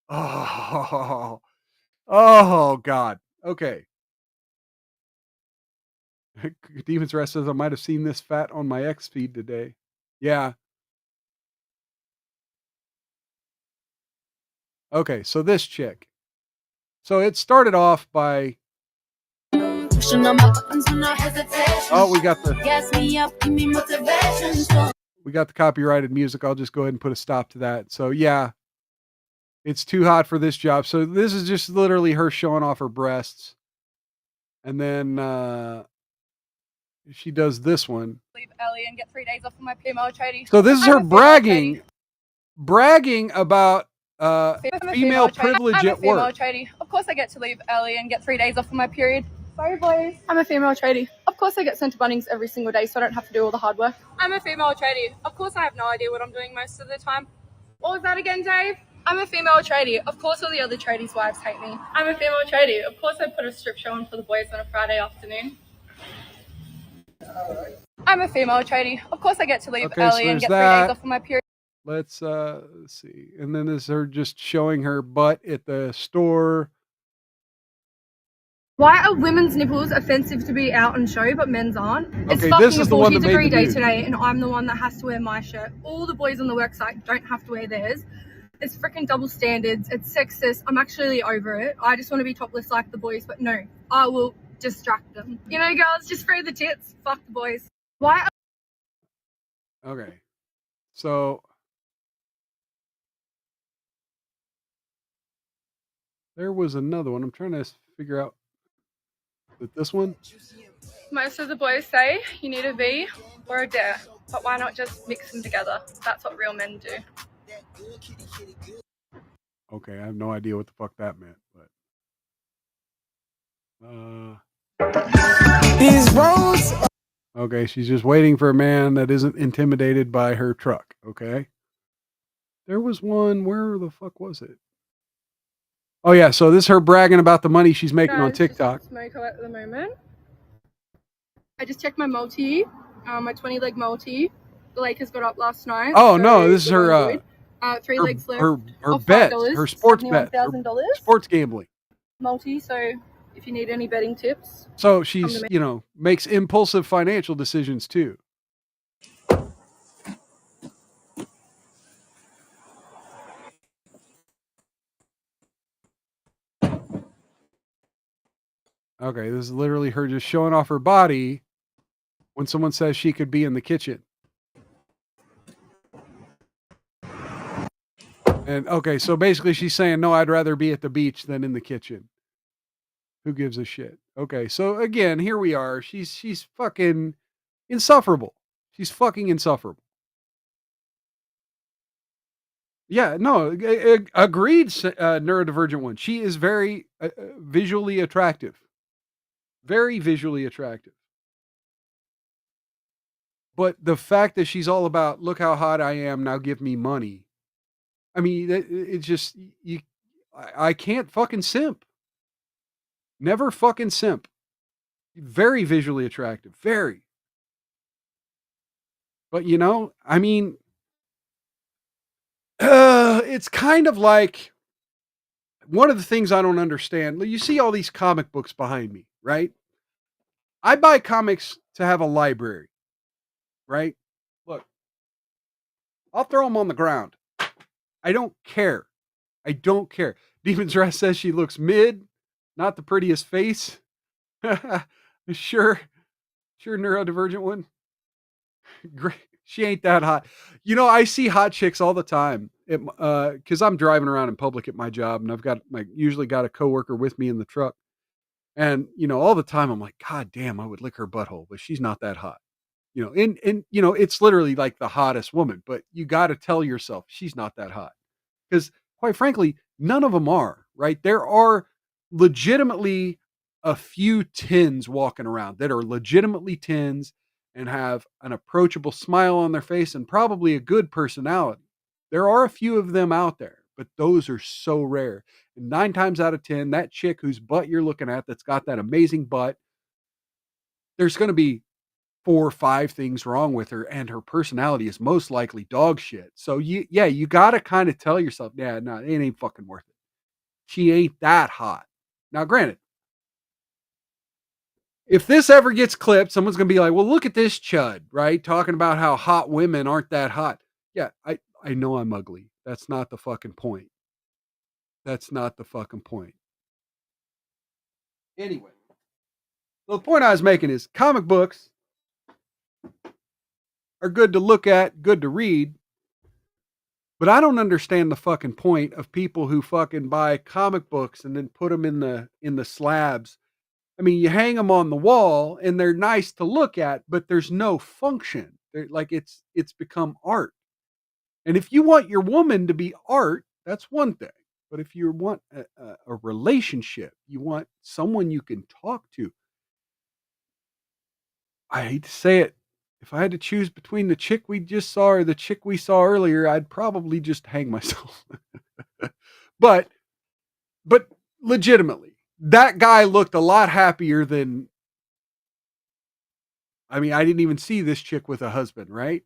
Oh God. Okay. Demon's Rest says I might have seen this fat on my X feed today. Yeah. Okay, so this chick. So it started off by. Oh, we got the copyrighted music. I'll just go ahead and put a stop to that. So yeah, it's too hot for this job. So this is just literally her showing off her breasts. And then she does this one. Leave early and get 3 days off of my female tradie. So this is her bragging about female privilege I'm a at female work. tradie. Of course I get to leave early and get 3 days off of my period. Sorry, boys. I'm a female tradie. Of course I get sent to Bunnings every single day, so I don't have to do all the hard work. I'm a female tradie. Of course I have no idea what I'm doing most of the time. What was that again, Dave? I'm a female tradie. Of course all the other tradies' wives hate me. I'm a female tradie. Of course I put a strip show on for the boys on a Friday afternoon. I'm a female tradie. Of course I get to leave early and get 3 days off of my period. Let's see. And then this is her just showing her butt at the store. Why are women's nipples offensive to be out and show, but men's aren't? It's Okay, fucking this is a the one 40 that made degree the day news. today, and I'm the one that has to wear my shirt. All the boys on the work site don't have to wear theirs. It's freaking double standards. It's sexist. I'm actually over it. I just want to be topless like the boys, but no, I will distract them. You know, girls, just free the tits. Fuck the boys. Why? Okay. So there was another one. I'm trying to figure out this one. Most of the boys say you need a V or a dare, but why not just mix them together? That's what real men do. Okay, I have no idea what the fuck that meant, but These roads. Okay, she's just waiting for a man that isn't intimidated by her truck. Okay. There was one. Where the fuck was it? Oh yeah, so this is her bragging about the money she's making on TikTok. Smoke at the moment. I just checked my multi, my 20-leg multi. The Lakers got up last night. Oh no, this is her 3 legs left. her bet, her sports bet, sports gambling. Multi. So if you need any betting tips. So she's, makes impulsive financial decisions too. Okay, this is literally her just showing off her body when someone says she could be in the kitchen. And okay, so basically she's saying, no, I'd rather be at the beach than in the kitchen. Who gives a shit? Okay, so again, here we are. She's fucking insufferable. She's fucking insufferable. Yeah, no, agreed, neurodivergent one. She is very visually attractive. Very visually attractive. But the fact that she's all about, look how hot I am, now give me money. I mean, it's just, I can't fucking simp. Never fucking simp. Very visually attractive. Very. But, I mean, it's kind of like one of the things I don't understand. You see all these comic books behind me, right? I buy comics to have a library, right? Look, I'll throw them on the ground. I don't care. I don't care. Demon's Rest says she looks mid, not the prettiest face. Sure, neurodivergent one. Great. She ain't that hot. I see hot chicks all the time because I'm driving around in public at my job, and I've got usually got a coworker with me in the truck. And, all the time I'm like, God damn, I would lick her butthole, but she's not that hot. And it's literally like the hottest woman, but you got to tell yourself she's not that hot. Because quite frankly, none of them are, right? There are legitimately a few tins walking around that are legitimately tins and have an approachable smile on their face and probably a good personality. There are a few of them out there, but those are so rare. And 9 times out of 10, that chick whose butt you're looking at that's got that amazing butt, there's going to be 4 or 5 things wrong with her, and her personality is most likely dog shit. So you got to kind of tell yourself, yeah, no, it ain't fucking worth it. She ain't that hot. Now, granted, if this ever gets clipped, someone's going to be like, well, look at this chud, right? Talking about how hot women aren't that hot. Yeah, I know I'm ugly. That's not the fucking point. That's not the fucking point. Anyway, the point I was making is comic books are good to look at, good to read, but I don't understand the fucking point of people who fucking buy comic books and then put them in the slabs. I mean, you hang them on the wall and they're nice to look at, but there's no function. They're, like it's become art. And if you want your woman to be art, that's one thing. But if you want a relationship, you want someone you can talk to. I hate to say it. If I had to choose between the chick we just saw or the chick we saw earlier, I'd probably just hang myself. but legitimately, that guy looked a lot happier than. I mean, I didn't even see this chick with a husband, right?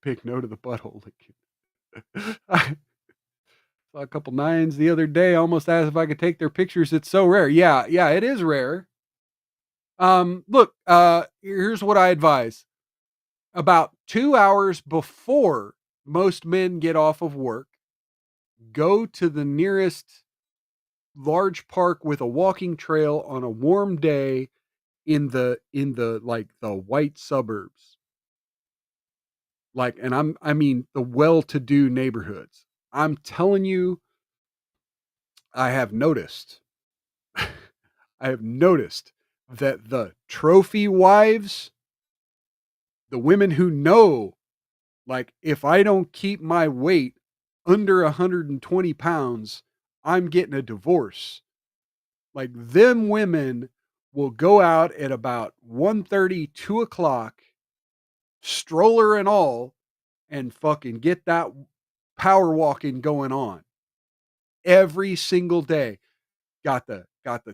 Big note of the butthole. I saw a couple nines the other day, almost asked if I could take their pictures. It's so rare. Yeah, it is rare. Look, here's what I advise. About 2 hours before most men get off of work, go to the nearest large park with a walking trail on a warm day in the like the white suburbs. Like, and I mean the well-to-do neighborhoods. I'm telling you, I have noticed that the trophy wives, the women who know, like, if I don't keep my weight under 120 pounds, I'm getting a divorce. Like, them women will go out at about 1:30, 2 o'clock, stroller and all, and fucking get that power walking going on every single day. Got the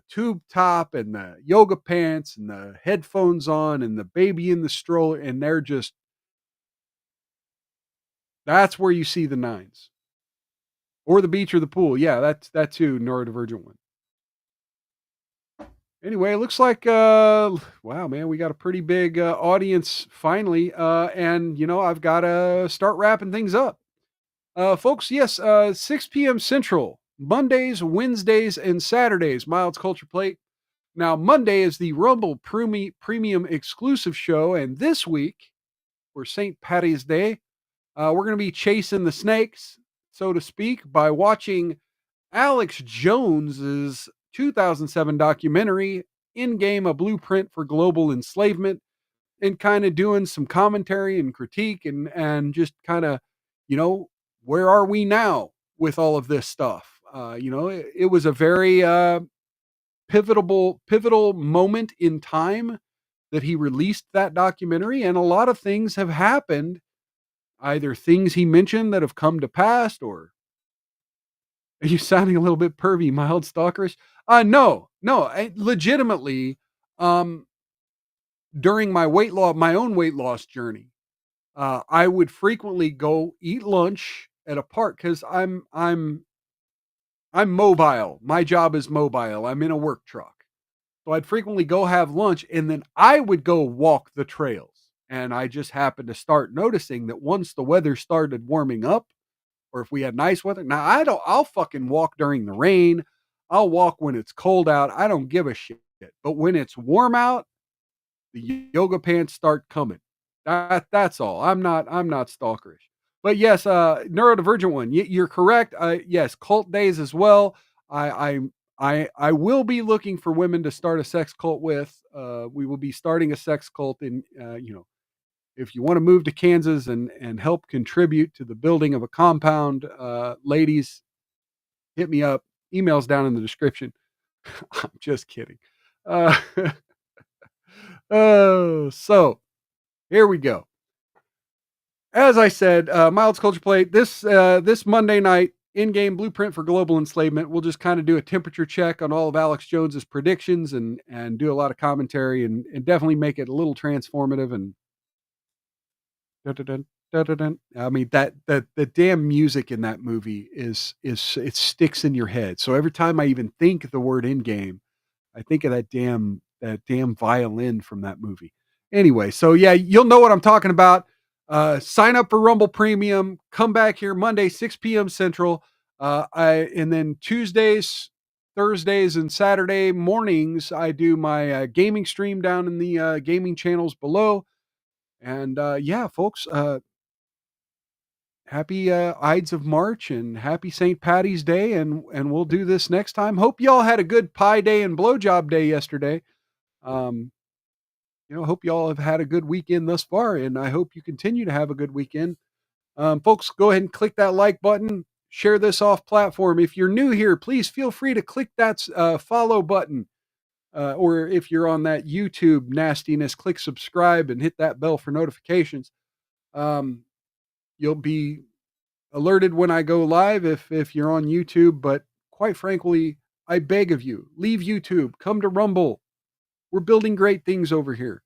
tube top and the yoga pants and the headphones on and the baby in the stroller, and they're just, that's where you see the nines. Or the beach or the pool. Yeah, that too, neurodivergent one. Anyway, it looks like wow, man, we got a pretty big audience finally. And I've got to start wrapping things up. Folks, yes, 6 p.m. Central, Mondays, Wednesdays, and Saturdays, Mild's Culture Plate. Now, Monday is the Rumble Premium exclusive show, and this week, for St. Patty's Day, we're going to be chasing the snakes, so to speak, by watching Alex Jones's 2007 documentary, In Game, A Blueprint for Global Enslavement, and kind of doing some commentary and critique and just kind of, where are we now with all of this stuff? It was a very pivotal moment in time that he released that documentary, and a lot of things have happened, either things he mentioned that have come to pass, or are you sounding a little bit pervy, mild stalkerish? No, legitimately, during my own weight loss journey, I would frequently go eat lunch at a park because I'm mobile. My job is mobile. I'm in a work truck. So I'd frequently go have lunch and then I would go walk the trails. And I just happened to start noticing that once the weather started warming up, or if we had nice weather, now I'll fucking walk during the rain. I'll walk when it's cold out. I don't give a shit. But when it's warm out, the yoga pants start coming. That's all. I'm not stalkerish. But yes, neurodivergent one. You're correct. Yes, cult days as well. I will be looking for women to start a sex cult with. We will be starting a sex cult in, if you want to move to Kansas and help contribute to the building of a compound, ladies, hit me up. Email's down in the description. I'm just kidding. Oh, so here we go. As I said, Mild's Culture Plate, this Monday night, in-game blueprint for global enslavement. We'll just kind of do a temperature check on all of Alex Jones's predictions and do a lot of commentary and definitely make it a little transformative and Dun-dun-dun. I mean, the damn music in that movie is it sticks in your head. So every time I even think the word Endgame, I think of that damn violin from that movie. Anyway, so yeah, you'll know what I'm talking about. Sign up for Rumble Premium. Come back here Monday, 6 p.m. Central. And then Tuesdays, Thursdays, and Saturday mornings, I do my gaming stream down in the gaming channels below. And yeah, folks, happy Ides of March and happy St. Patty's Day, and we'll do this next time. Hope y'all had a good pie day and blowjob day yesterday. Hope y'all have had a good weekend thus far, and I hope you continue to have a good weekend. Folks, go ahead and click that like button. Share this off platform. If you're new here, please feel free to click that follow button. Or if you're on that YouTube nastiness, click subscribe and hit that bell for notifications. You'll be alerted when I go live if you're on YouTube. But quite frankly, I beg of you, leave YouTube, come to Rumble. We're building great things over here.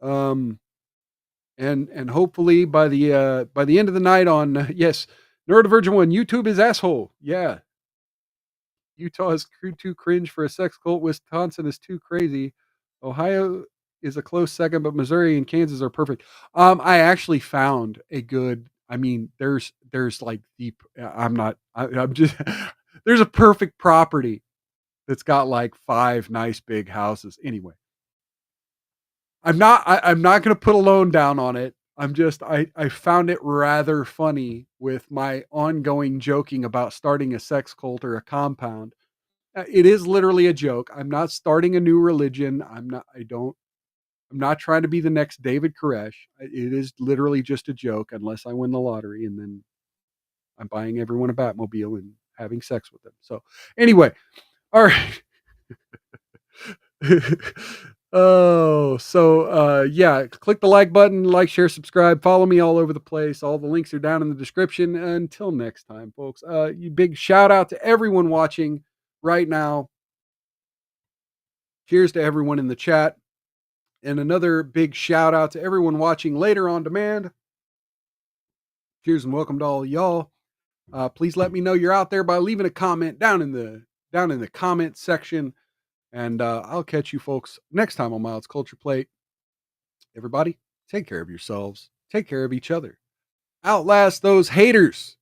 And hopefully by the end of the night on yes, Neurodivergent One, YouTube is asshole. Yeah. Utah is too cringe for a sex cult. Wisconsin is too crazy. Ohio is a close second, but Missouri and Kansas are perfect. I actually found a good. I mean, there's like deep. I'm just. There's a perfect property that's got like 5 nice big houses. Anyway, I'm not going to put a loan down on it. I found it rather funny with my ongoing joking about starting a sex cult or a compound. It is literally a joke. I'm not starting a new religion. I'm not trying to be the next David Koresh. It is literally just a joke unless I win the lottery, and then I'm buying everyone a Batmobile and having sex with them. So anyway, all right. Yeah, click the like button, like, share, subscribe, follow me all over the place. All the links are down in the description. Until next time, folks, you big shout out to everyone watching right now. Cheers to everyone in the chat. And another big shout out to everyone watching later on demand. Cheers and welcome to all y'all. Please let me know you're out there by leaving a comment down in the comment section. And I'll catch you folks next time on Mild's Culture Plate. Everybody, take care of yourselves. Take care of each other. Outlast those haters.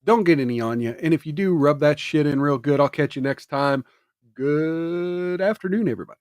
Don't get any on you. And if you do, rub that shit in real good. I'll catch you next time. Good afternoon, everybody.